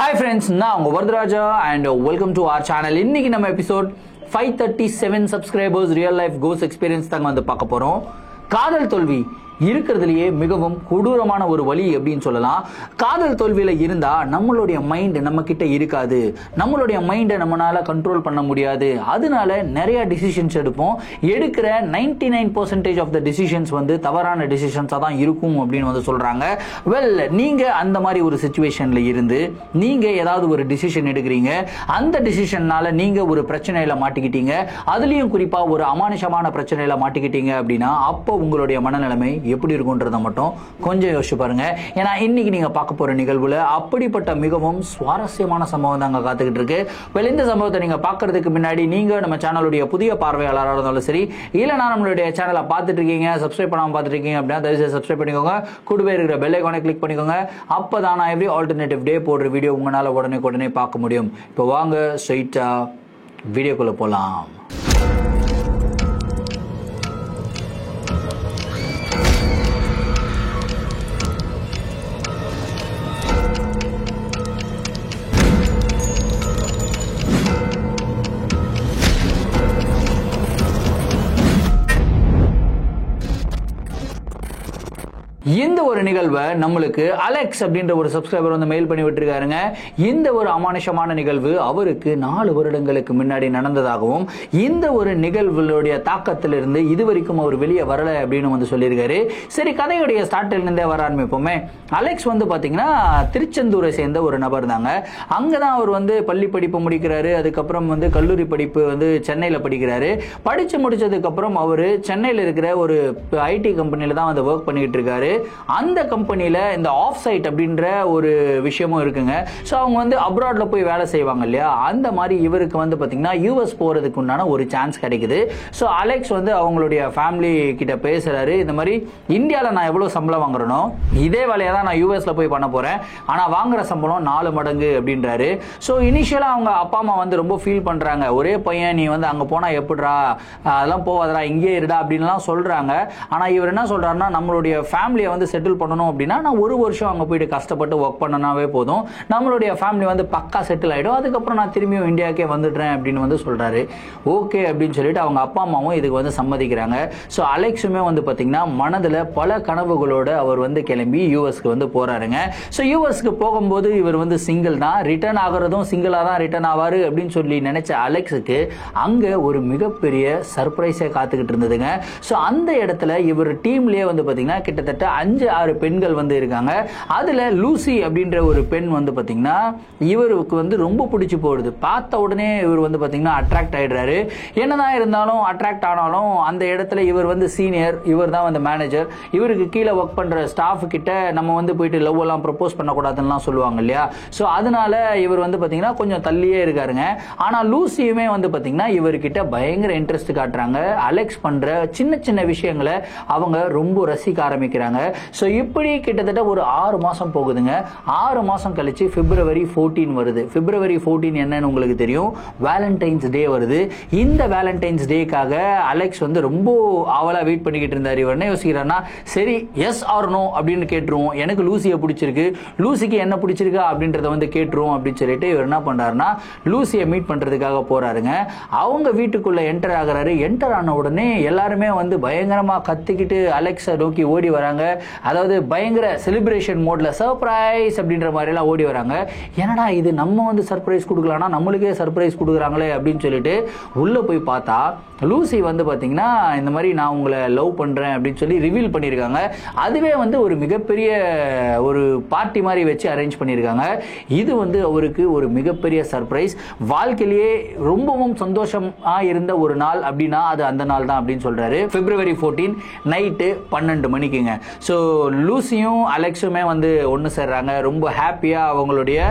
Hi friends, நான் உங்க Varadaraja and welcome to our channel. இன்னைக்கு நம்ம episode 537 subscribers real life ghost experience தாங்க வந்து பார்க்க போறோம். காதல் தோல்வி இருக்கிறதுலயே மிகவும் கொடூரமான ஒரு வழி அப்படின்னு சொல்லலாம். காதல் தோல்வியில இருந்தா நம்மளுடைய மைண்ட் நம்ம கிட்ட இருக்காது, நம்மளுடைய மைண்டை நம்மளால கண்ட்ரோல் பண்ண முடியாது. அதனால நிறைய டிசிஷன்ஸ் எடுப்போம். எடுக்கிற 99% ஆஃப் த டிசிஷன்ஸ் வந்து தவறான டிசிஷன்ஸா தான் இருக்கும் அப்படின்னு வந்து சொல்றாங்க. வெல், நீங்க அந்த மாதிரி ஒரு சிச்சுவேஷன்ல இருந்து நீங்க ஏதாவது ஒரு டிசிஷன் எடுக்கிறீங்க, அந்த டிசிஷன்னால நீங்க ஒரு பிரச்சனையில மாட்டிக்கிட்டீங்க, அதுலயும் குறிப்பா ஒரு அமானுஷமான பிரச்சனையில மாட்டிக்கிட்டீங்க அப்படின்னா அப்போ உங்களுடைய மனநிலைமை எப்படி இருக்கும்ன்றத மட்டும் கொஞ்சம் யோசிச்சு பாருங்க. ஏன்னா இன்னைக்கு நீங்க பார்க்க போற நிகழ்வுல அப்படிப்பட்ட மிகவும் சுவாரஸ்யமான சம்பவம் தாங்க காத்துக்கிட்டு இருக்கு. இந்த சம்பவத்தை நீங்க பார்க்கறதுக்கு முன்னாடி நீங்க நம்ம சேனலுடைய புதிய பார்வையாளராக இருந்தாலும் சரி, இல்லைனா நம்மளுடைய சேனலை பார்த்துட்டு இருக்கீங்க, சப்ஸ்கிரைப் பண்ணாம பார்த்துட்டு இருக்கீங்க அப்படின்னா தயவுசெய்து சப்ஸ்கிரைப் பண்ணிக்கோங்க. கூடவே இருக்கிற பெல் ஐகானை கிளிக் பண்ணிக்கோங்க. அப்பதான் நான் எவ்ரி ஆல்டர்னேட்டிவ் டே போடுற வீடியோ உங்களால உடனே பார்க்க முடியும். இப்போ வாங்க ஸ்ட்ரைட்டா வீடியோக்குள்ள போலாம். இந்த ஒரு நிகழ்வை நம்மளுக்கு அலெக்ஸ் அப்படின்ற ஒரு சப்ஸ்கிரைபர் வந்து மெயில் பண்ணி விட்டுருக்காருங்க. இந்த ஒரு அமானுஷமான நிகழ்வு அவருக்கு 4 வருடங்களுக்கு முன்னாடி நடந்ததாகவும், இந்த ஒரு நிகழ்வுடைய தாக்கத்திலிருந்து இதுவரைக்கும் அவர் வெளியே வரல அப்படின்னு வந்து சொல்லியிருக்காரு. சரி, கதையுடைய ஸ்டார்ட்ல இருந்தே வர ஆரம்பிப்போமே. அலெக்ஸ் வந்து பாத்தீங்கன்னா திருச்செந்தூரை சேர்ந்த ஒரு நபர் தாங்க. அங்கதான் அவர் வந்து பள்ளி படிப்பு முடிக்கிறாரு. அதுக்கப்புறம் வந்து கல்லூரி படிப்பு வந்து சென்னையில படிக்கிறாரு. படிச்சு முடிச்சதுக்கு அப்புறம் அவரு சென்னையில இருக்கிற ஒரு ஐடி கம்பெனில தான் வந்து ஒர்க் பண்ணிட்டு இருக்காரு. அந்த கம்பெனில இந்த ஆஃப் சைட் அப்படின்ற ஒரு விஷயமும் இருக்குங்க. சோ அவங்க வந்து அப்ராட்ல போய் வேலை செய்வாங்க இல்லையா, அந்த மாதிரி இவருக்கு வந்து பாத்தீங்கன்னா யூஎஸ் போறதுக்கு உண்டான ஒரு சான்ஸ் கிடைக்குது. சோ அலெக்ஸ் வந்து அவங்களுடைய ஃபேமிலி கிட்ட பேசுறாரு. இந்த மாதிரி இந்தியால நான் எவ்வளவு சம்பளம் வாங்குறனோ இதே வேலையை தான் நான் யூஎஸ்ல போய் பண்ண போறேன், ஆனா வாங்குற சம்பளம் 4 மடங்கு அப்படின்றாரு. சோ இனிஷியலா அவங்க அப்பா அம்மா வந்து ரொம்ப ஃபீல் பண்றாங்க. ஒரே பையன், நீ வந்து அங்க போனா எப்படிடா, அதெல்லாம் போவாதடா, இங்கே இருடா அப்படின்லாம் சொல்றாங்க. ஆனா இவர் என்ன சொல்றாருன்னா, நம்மளுடைய ஃபேமிலி வந்து செட்டில் பண்ணணும் அப்படின்னா நான் 1 வருஷம் அங்க போயிட்டு கஷ்டப்பட்டு ஒர்க் பண்ணனாவே போதும், நம்மளுடைய ஃபேமிலி வந்து பக்கா செட்டில் ஆயிடும், அதுக்கப்புறம் நான் திரும்பியும் இந்தியாவுக்கே வந்துடுறேன் அப்படின்னு வந்து சொல்றாரு. ஓகே அப்படின்னு சொல்லிட்டு அவங்க அப்பா அம்மாவும் இதுக்கு வந்து சம்மதிக்கிறாங்க. ஸோ அலெக்ஸுமே வந்து பாத்தீங்கன்னா மனதுல பல கனவுகளோட அவர் வந்து கிளம்பி யூஎஸ்க்கு வந்து போறாருங்க. ஸோ யூஎஸ்க்கு போகும்போது இவர் வந்து சிங்கிள் தான், ரிட்டர்ன் ஆகுறதும் சிங்கிளா தான் ரிட்டர்ன் ஆவாரு அப்படின்னு சொல்லி நினைச்ச அலெக்ஸுக்கு அங்க ஒரு மிகப்பெரிய சர்ப்ரைஸே காத்துக்கிட்டு இருந்ததுங்க. ஸோ அந்த இடத்துல இவர் டீம்லயே வந்து பாத்தீங்கன்னா கிட்டத்தட்ட 5-6 பெண்கள் வந்து இருக்காங்க. அதுல லூசி அப்படின்ற ஒரு பெண் வந்து பாத்தீங்கன்னா இவருக்கு வந்து ரொம்ப பிடிச்சு போடுது. பார்த்த உடனே இவர் வந்து பாத்தீங்கன்னா அட்ராக்ட் ஆயிடுறாரு. என்னதான் இருந்தாலும் அட்ராக்ட் ஆனாலும் அந்த இடத்துல இவர் வந்து சீனியர், இவர் தான் வந்து மேனேஜர். இவருக்கு கீழே ஒர்க் பண்ற ஸ்டாஃப் கிட்ட நம்ம வந்து போயிட்டு லவ் எல்லாம் ப்ரப்போஸ் பண்ணக்கூடாதுன்னு சொல்லுவாங்க இல்லையா. சோ அதனால இவர் வந்து பாத்தீங்கன்னா கொஞ்சம் தள்ளியே இருக்காருங்க. ஆனா லூசியுமே வந்து பாத்தீங்கன்னா இவர்கிட்ட பயங்கர இன்ட்ரெஸ்ட் காட்டுறாங்க. அலெக்ஸ் பண்ற சின்ன சின்ன விஷயங்களை அவங்க ரொம்ப ரசிக்க ஆரம்பிக்கிறாங்க. சோ இப்படி கிட்டத்தட்ட ஒரு 6 மாசம் போகுதுங்க. 6 மாசம் கழிச்சு பிப்ரவரி 14 வருது. பிப்ரவரி 14 என்னன்னு உங்களுக்கு தெரியும், வேலண்டைன்ஸ் டே வருது. இந்த வேலண்டைன்ஸ் டேக்காக அலெக்ஸ் வந்து ரொம்ப ஆவலா வெயிட் பண்ணிக்கிட்டு இருந்தாரு. இவர் என்ன யோசிக்கிறாருன்னா, சரி எஸ் ஆர் நோ அப்படின்னு கேட்டுருவோம், எனக்கு லூசியை பிடிச்சிருக்கு, லூசிக்கு என்ன பிடிச்சிருக்கா அப்படின்றத வந்து கேட்டுருவோம் அப்படின்னு சொல்லிட்டு இவர் என்ன பண்றாருன்னா லூசியை மீட் பண்றதுக்காக போறாருங்க. அவங்க வீட்டுக்குள்ள என்டர் ஆகுறாரு. என்டர் ஆன உடனே எல்லாருமே வந்து பயங்கரமா கத்திக்கிட்டு அலெக்ஸை நோக்கி ஓடி வராங்க. அதாவது பயங்கர செலிப்ரேஷன் மோட்ல சர்ப்ரைஸ் அப்படின்ற மாதிரி எல்லாம் ஓடி வராங்க. என்னடா இது, நம்ம வந்து சர்ப்ரைஸ் கொடுக்கலாம்னா நம்மளுக்கே சர்ப்ரைஸ் கொடுக்குறாங்களே அப்படின்னு சொல்லிட்டு உள்ள போய் பார்த்தா லூசி வந்து பாத்தீங்கன்னா இந்த மாதிரி நான் உங்களை லவ் பண்றேன் அப்படின்னு சொல்லி ரிவீல் பண்ணிருக்காங்க. அதுவே வந்து ஒரு மிகப்பெரிய ஒரு பார்ட்டி மாதிரி வச்சு அரேஞ்ச் பண்ணிருக்காங்க. இது வந்து அவருக்கு ஒரு மிகப்பெரிய சர்ப்ரைஸ். வாழ்க்கையிலேயே ரொம்பவும் சந்தோஷமா இருந்த ஒரு நாள் அப்படின்னா அது அந்த நாள் தான் அப்படின்னு சொல்றாரு. பிப்ரவரி 14 நைட்டு 12 மணிக்குங்க. ஸோ லூசியும் அலெக்ஸுமே வந்து ஒன்று சேர்றாங்க. ரொம்ப ஹாப்பியா அவங்களுடைய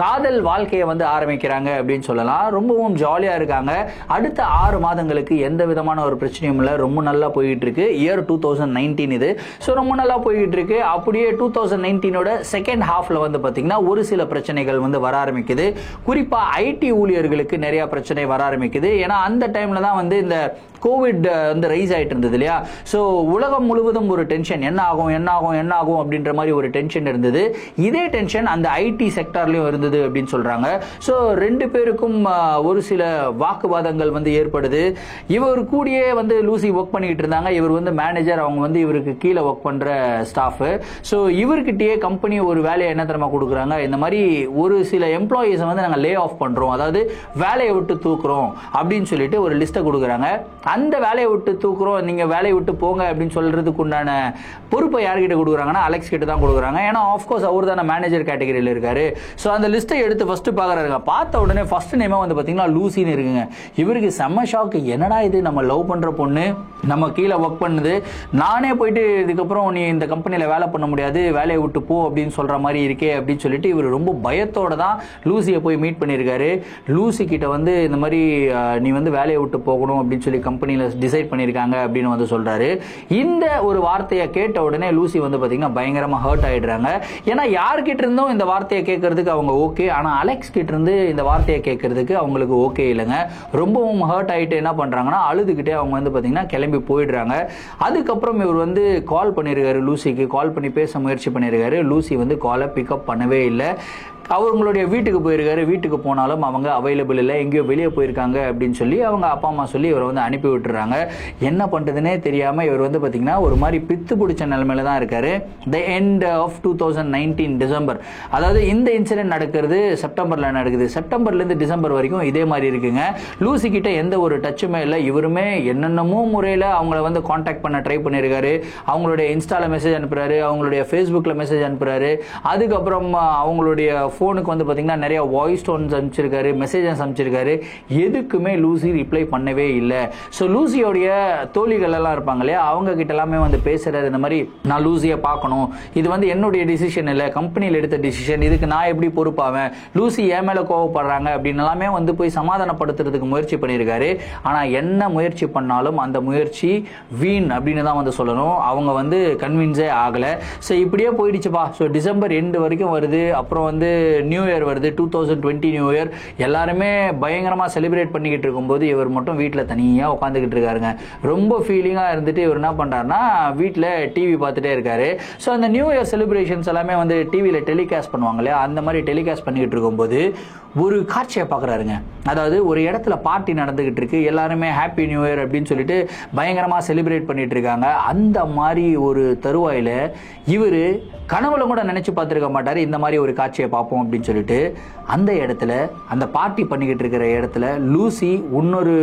காதல் வாழ்க்கையை வந்து ஆரம்பிக்கிறாங்க அப்படின்னு சொல்லலாம். ரொம்பவும் ஜாலியா இருக்காங்க. அடுத்த 6 மாதங்களுக்கு எந்த விதமான ஒரு பிரச்சனையும் இல்லை, ரொம்ப நல்லா போயிட்டு இருக்கு. இயர் 2019 இது. ஸோ ரொம்ப நல்லா போயிட்டு இருக்கு. அப்படியே 2019ஓட செகண்ட் ஹாஃப்ல வந்து பாத்தீங்கன்னா ஒரு சில பிரச்சனைகள் வந்து வர ஆரம்பிக்குது. குறிப்பா ஐடி ஊழியர்களுக்கு நிறைய பிரச்சனை வர ஆரம்பிக்குது. ஏன்னா அந்த டைம்ல தான் வந்து இந்த கோவிட் வந்து ரைஸ் ஆயிட்டு இருந்தது இல்லையா. ஸோ உலகம் முழுவதும் ஒரு டென்ஷன், என்ன ஆகும் அப்படின்ற மாதிரி ஒரு டென்ஷன் இருந்தது. இதே டென்ஷன் அந்த ஐடி செக்டார்லயும் இருந்தது அப்படின்னு சொல்றாங்க. ஸோ ரெண்டு பேருக்கும் ஒரு சில வாக்குவாதங்கள் வந்து ஏற்படுது. இவர் கூடயே வந்து லூசி ஒர்க் பண்ணிட்டு இருந்தாங்க. இவர் வந்து மேனேஜர், அவங்க வந்து இவருக்கு கீழே ஒர்க் பண்ற ஸ்டாஃப். ஸோ இவர்கிட்டயே கம்பெனி ஒரு வேலையை என்ன தெரியுமா கொடுக்குறாங்க, இந்த மாதிரி ஒரு சில எம்ப்ளாயீஸை வந்து நாங்கள் லே ஆஃப் பண்றோம், அதாவது வேலையை விட்டு தூக்குறோம் அப்படின்னு சொல்லிட்டு ஒரு லிஸ்ட்டை கொடுக்குறாங்க. அந்த வேலையை விட்டு தூக்குறோம், நீங்க வேலையை விட்டு போங்க அப்படின்னு சொல்றதுக்கு உண்டான பொறுப்பை யார்கிட்ட கொடுக்குறாங்கன்னா அலெக்ஸ் கிட்ட தான் கொடுக்குறாங்க. ஏன்னா ஆஃப்கோர்ஸ் அவர் தானே மேனேஜர் கேட்டகரியில் இருக்காரு. ஸோ அந்த லிஸ்ட்டை எடுத்து ஃபர்ஸ்ட் பார்க்குறாருங்க. பார்த்த உடனே ஃபர்ஸ்ட் நேமே வந்து பார்த்தீங்கன்னா லூசின்னு இருக்குங்க. இவருக்கு செம்ம ஷாக்கு, என்னடா இது, நம்ம லவ் பண்ற பொண்ணு நம்ம கீழே ஒர்க் பண்ணுது, நானே போயிட்டு இதுக்கப்புறம் நீ இந்த கம்பெனியில் வேலை பண்ண முடியாது, வேலையை விட்டு போ அப்படின்னு சொல்ற மாதிரி இருக்கே அப்படின்னு சொல்லிட்டு இவர் ரொம்ப பயத்தோட தான் லூசியை போய் மீட் பண்ணியிருக்காரு. லூசி கிட்ட வந்து இந்த மாதிரி நீ வந்து வேலையை விட்டு போகணும் அப்படின்னு சொல்லி கம்பெனியில் டிசைட் பண்ணியிருக்காங்க அப்படின்னு வந்து சொல்றாரு. இந்த ஒரு வார்த்தையை கேட்ட உடனே லூசி வந்து பார்த்தீங்கன்னா பயங்கரமா ஹர்ட் ஆயிடுறாங்க. ஏன்னா யார்கிட்ட இருந்தும் இந்த வார்த்தையை கேட்கறதுக்கு அவங்க ஓகே, ஆனால் அலெக்ஸ் கிட்ட இருந்து இந்த வார்த்தையை கேட்கறதுக்கு அவங்களுக்கு ஓகே இல்லைங்க. ரொம்பவும் ஹர்ட் ஆகிட்டு என்ன பண்றாங்கன்னா அழுதுகிட்டே அவங்க வந்து பார்த்தீங்கன்னா கிளம்பி போயிடுறாங்க. அதுக்கப்புறம் இவர் வந்து கால் பண்ணியிருக்காரு, லூசிக்கு கால் பண்ணி பேச முயற்சி பண்ணியிருக்காரு. லூசி வந்து காலை பிக்கப் பண்ணவே இல்லை. அவங்களுடைய வீட்டுக்கு போயிருக்காரு. வீட்டுக்கு போனாலும் அவங்க அவைலபிள் இல்லை, எங்கேயோ வெளியே போயிருக்காங்க அப்படின்னு சொல்லி அவங்க அப்பா அம்மா சொல்லி இவரை வந்து அனுப்பி விட்டுறாங்க. என்ன பண்றதுன்னே தெரியாம இவர் வந்து பாத்தீங்கன்னா ஒரு மாதிரி பித்து பிடிச்ச நிலைமையில தான் இருக்காரு. தி எண்ட் ஆஃப் 2019 டிசம்பர், அதாவது இந்த இன்சிடென்ட் நடக்கிறது செப்டம்பர்ல நடக்குது. செப்டம்பர்ல இருந்து டிசம்பர் வரைக்கும் இதே மாதிரி இருக்குங்க. லூசி கிட்ட எந்த ஒரு டச்சுமே இல்லை. இவருமே என்னென்னமோ முறையில் அவங்கள வந்து கான்டாக்ட் பண்ண ட்ரை பண்ணியிருக்காரு. அவங்களுடைய இன்ஸ்டால மெசேஜ் அனுப்புறாரு, அவங்களுடைய ஃபேஸ்புக்கில் மெசேஜ் அனுப்புறாரு. அதுக்கப்புறம் அவங்களுடைய ஃபோனுக்கு வந்து பார்த்தீங்கன்னா நிறைய வாய்ஸ் டோன்ஸ் அனுப்பிச்சிருக்காரு, மெசேஜஸ் அனுப்பிச்சிருக்காரு. எதுக்குமே லூசி ரிப்ளை பண்ணவே இல்லை. ஸோ லூசியோடைய தோழிகள் எல்லாம் இருப்பாங்க இல்லையா, அவங்க கிட்ட எல்லாமே வந்து பேசுறாரு. இந்த மாதிரி நான் லூசியை பார்க்கணும், இது வந்து என்னுடைய டிசிஷன் இல்லை, கம்பெனியில் எடுத்த டிசிஷன், இதுக்கு நான் எப்படி பொறுப்பாவேன், லூசி என் மேலே கோவப்படுறாங்க அப்படின்னு எல்லாமே வந்து போய் சமாதானப்படுத்துறதுக்கு முயற்சி பண்ணியிருக்காரு. ஆனால் என்ன முயற்சி பண்ணாலும் அந்த முயற்சி வீண் அப்படின்னு தான் வந்து சொல்லணும். அவங்க வந்து கன்வின்ஸே ஆகலை. ஸோ இப்படியே போயிடுச்சுப்பா. ஸோ டிசம்பர் எண்டு வரைக்கும் வருது. அப்புறம் வந்து நியூ இயர் வருது, 2020 நியூ இயர். எல்லாருமே பயங்கரமா செலிப்ரேட் பண்ணிக்கிட்டு இருக்கும்போது இவர் மட்டும் வீட்டில் தனியா உட்காந்துக்கிட்டு இருக்காருங்க. ரொம்ப ஃபீலிங்கா இருந்துட்டு இவர் என்ன பண்றாருன்னா வீட்டில் டிவி பார்த்துட்டே இருக்காரு. ஸோ அந்த நியூ இயர் செலிப்ரேஷன்ஸ் எல்லாமே வந்து டிவியில டெலிகாஸ்ட் பண்ணுவாங்க இல்லையா, அந்த மாதிரி டெலிகாஸ்ட் பண்ணிக்கிட்டு இருக்கும்போது ஒரு காட்சியை பார்க்குறாருங்க. அதாவது ஒரு இடத்துல பார்ட்டி நடந்துகிட்டு இருக்கு, எல்லாருமே ஹாப்பி நியூ இயர் அப்படின்னு சொல்லிட்டு பயங்கரமா செலிப்ரேட் பண்ணிட்டு இருக்காங்க. அந்த மாதிரி ஒரு தருவாயில இவர் கனவுல கூட நினைச்சு பார்த்துருக்க மாட்டாரு இந்த மாதிரி ஒரு காட்சியை பார்ப்போம் அப்படின்னு சொல்லிட்டு. அந்த இடத்துல அந்த பார்ட்டி பண்ணிக்கிட்டு இருக்கிற இடத்துல லூசி இன்னொரு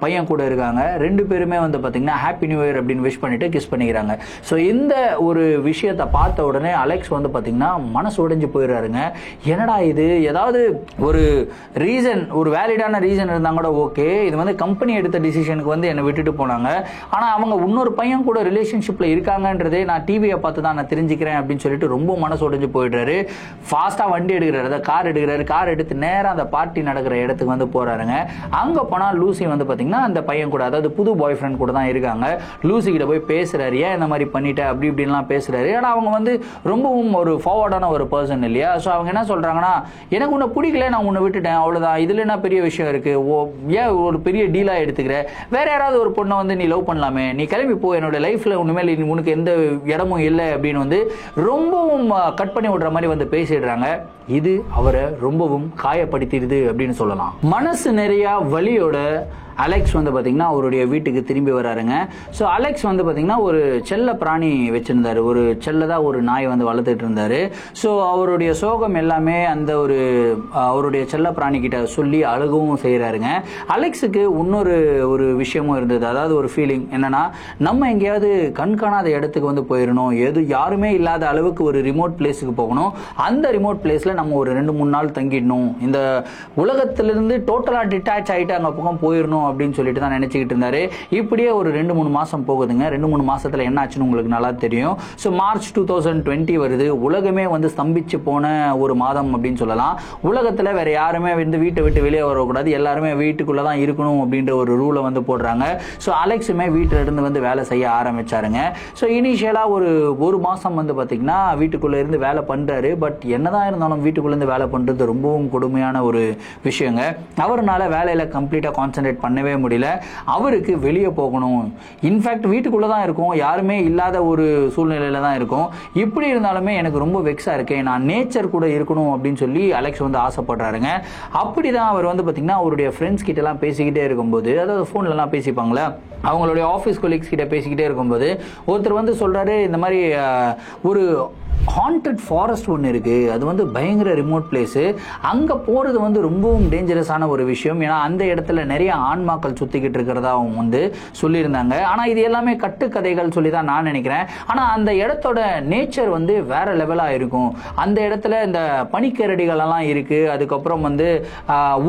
பையன் கூட இருக்காங்க. ரெண்டு பேருமே வந்து பார்த்தீங்கன்னா ஹாப்பி நியூ இயர் அப்படின்னு விஷ் பண்ணிட்டு கிஸ் பண்ணிக்கிறாங்க. ஸோ இந்த ஒரு விஷயத்தை பார்த்த உடனே அலெக்ஸ் வந்து பார்த்தீங்கன்னா மனசு உடைஞ்சு போயிடுறாருங்க. என்னடா இது, ஏதாவது ஒரு ரீசன், ஒரு வேலிடான ரீசன் இருந்தாங்க கூட ஓகே, இது வந்து கம்பெனி எடுத்த டிசிஷனுக்கு வந்து என்னை விட்டுட்டு போனாங்க. ஆனால் அவங்க இன்னொரு பையன் கூட ரிலேஷன்ஷிப்ல இருக்காங்கன்றதே நான் டிவியை பார்த்து தான் நான் தெரிஞ்சுக்கிறேன் அப்படின்னு சொல்லிட்டு ரொம்ப மனசு உடைஞ்சு போயிடுறாரு. ஃபாஸ்டா வண்டி எடுக்கிறாரு, அதை கார் எடுக்கிறாரு. கார் எடுத்து நேரம் அந்த பார்ட்டி நடக்கிற இடத்துக்கு வந்து போறாருங்க. அங்க போனா லூசி வந்து பாத்தீங்கன்னா அந்த பையன் கூட, அதாவது புது பாய் ஃப்ரெண்ட் கூட தான் இருக்காங்க. லூசி கிட்ட போய் பேசுறாரு, ஏன் இந்த மாதிரி பண்ணிட்ட அப்படி இப்படின்லாம் பேசுறாரு. ஏன்னா அவங்க வந்து ரொம்பவும் ஒரு ஃபார்வர்டான ஒரு பர்சன் இல்லையா. ஸோ அவங்க என்ன சொல்றாங்கன்னா, எனக்கு உன்னை பிடிக்கல, நான் உன்னை விட்டுட்டேன், அவ்வளவுதான், இதுல என்ன பெரிய விஷயம் இருக்கு, ஏன் ஒரு பெரிய டீலா எடுத்துக்கிற, வேற யாராவது ஒரு பொண்ணை வந்து நீ லவ் பண்ணலாமே, நீ கிளம்பி போ, என்னோட லைஃப்ல உண்மையில உனக்கு எந்த இடமும் இல்லை அப்படின்னு வந்து ரொம்பவும் கட் பண்ணி விடுற மாதிரி வந்து பேசிடுறாங்க. இது அவரை ரொம்பவும் காயப்படுத்திடுது அப்படின்னு சொல்லலாம். மனசு நிறைய வலியோட அலெக்ஸ் வந்து பார்த்தீங்கன்னா அவருடைய வீட்டுக்கு திரும்பி வராருங்க. ஸோ அலெக்ஸ் வந்து பார்த்தீங்கன்னா ஒரு செல்ல பிராணி வச்சிருந்தாரு, ஒரு செல்லதாக ஒரு நாய் வந்து வளர்த்துட்டு இருந்தாரு. ஸோ அவருடைய சோகம் எல்லாமே அந்த ஒரு அவருடைய செல்ல பிராணி கிட்ட சொல்லி அழுகவும் செய்கிறாருங்க. அலெக்ஸுக்கு இன்னொரு ஒரு விஷயமும் இருந்தது, அதாவது ஒரு ஃபீலிங் என்னன்னா, நம்ம எங்கேயாவது கண்காணாத இடத்துக்கு வந்து போயிடணும், யாருமே இல்லாத அளவுக்கு ஒரு ரிமோட் பிளேஸுக்கு போகணும், அந்த ரிமோட் பிளேஸில் நம்ம ஒரு 2-3 நாள் தங்கிடணும், இந்த உலகத்திலிருந்து டோட்டலாக டிட்டாச் ஆகிட்டு அங்கே பக்கம் போயிடணும் அப்படின்னு சொல்லிட்டு தான் நினைச்சுக்கிட்டு இருந்தாரு. இப்படியே ஒரு 2-3 மாசம் போகுதுங்க. 2-3 மாசத்துல என்ன ஆச்சுன்னு உங்களுக்கு நல்லா தெரியும். ஸோ மார்ச் 2020 வருது. உலகமே வந்து ஸ்தம்பிச்சு போன ஒரு மாதம் அப்படின்னு சொல்லலாம். உலகத்துல வேற யாருமே வந்து வீட்டை விட்டு வெளியே வரக்கூடாது, எல்லாருமே வீட்டுக்குள்ள தான் இருக்கணும் அப்படின்ற ஒரு ரூலை வந்து போடுறாங்க. ஸோ அலெக்ஸுமே வீட்டில இருந்து வந்து வேலை செய்ய ஆரம்பிச்சாருங்க. ஸோ இனிஷியலா ஒரு மாசம் வந்து பாத்தீங்கன்னா வீட்டுக்குள்ள இருந்து வேலை பண்றாரு. பட் என்னதான் இருந்தாலும் வீட்டுக்குள்ள இருந்து வேலை பண்றது ரொம்பவும் கொடுமையான ஒரு விஷயங்க. அவர்னால வேலையில கம்ப்ளீட்டா கான்சென்ட்ரேட் பண்ண பண்ணவே முடியல. அவருக்கு வெளியே போகணும், இன்ஃபேக்ட் வீட்டுக்குள்ளே தான் இருக்கும், யாருமே இல்லாத ஒரு சூழ்நிலையில தான் இருக்கும். இப்படி இருந்தாலுமே எனக்கு ரொம்ப வெக்ஸாக இருக்கேன், நான் நேச்சர் கூட இருக்கணும் அப்படின்னு சொல்லி அலெக்ஸ் வந்து ஆசைப்படுறாருங்க. அப்படிதான் அவர் வந்து பார்த்தீங்கன்னா அவருடைய ஃப்ரெண்ட்ஸ் கிட்டலாம் பேசிக்கிட்டே இருக்கும்போது, அதாவது ஃபோன்லலாம் பேசிப்பாங்களே, அவங்களுடைய ஆஃபீஸ் கொலீக்ஸ் கிட்ட பேசிக்கிட்டே இருக்கும்போது ஒருத்தர் வந்து சொல்கிறாரு, இந்த மாதிரி ஒரு ஹாண்டட் ஃபாரஸ்ட் ஒன்று இருக்குது, அது வந்து பயங்கர ரிமோட் பிளேஸு, அங்கே போகிறது வந்து ரொம்பவும் டேஞ்சரஸான ஒரு விஷயம், ஏன்னா அந்த இடத்துல நிறைய ஆன்மாக்கள் சுற்றிக்கிட்டு இருக்கிறதா அவங்க வந்து சொல்லியிருந்தாங்க. ஆனால் இது எல்லாமே கட்டுக்கதைகள் சொல்லி தான் நான் நினைக்கிறேன். ஆனால் அந்த இடத்தோட நேச்சர் வந்து வேற லெவலாக இருக்கும். அந்த இடத்துல இந்த பனிக்கரடிகளெல்லாம் இருக்குது, அதுக்கப்புறம் வந்து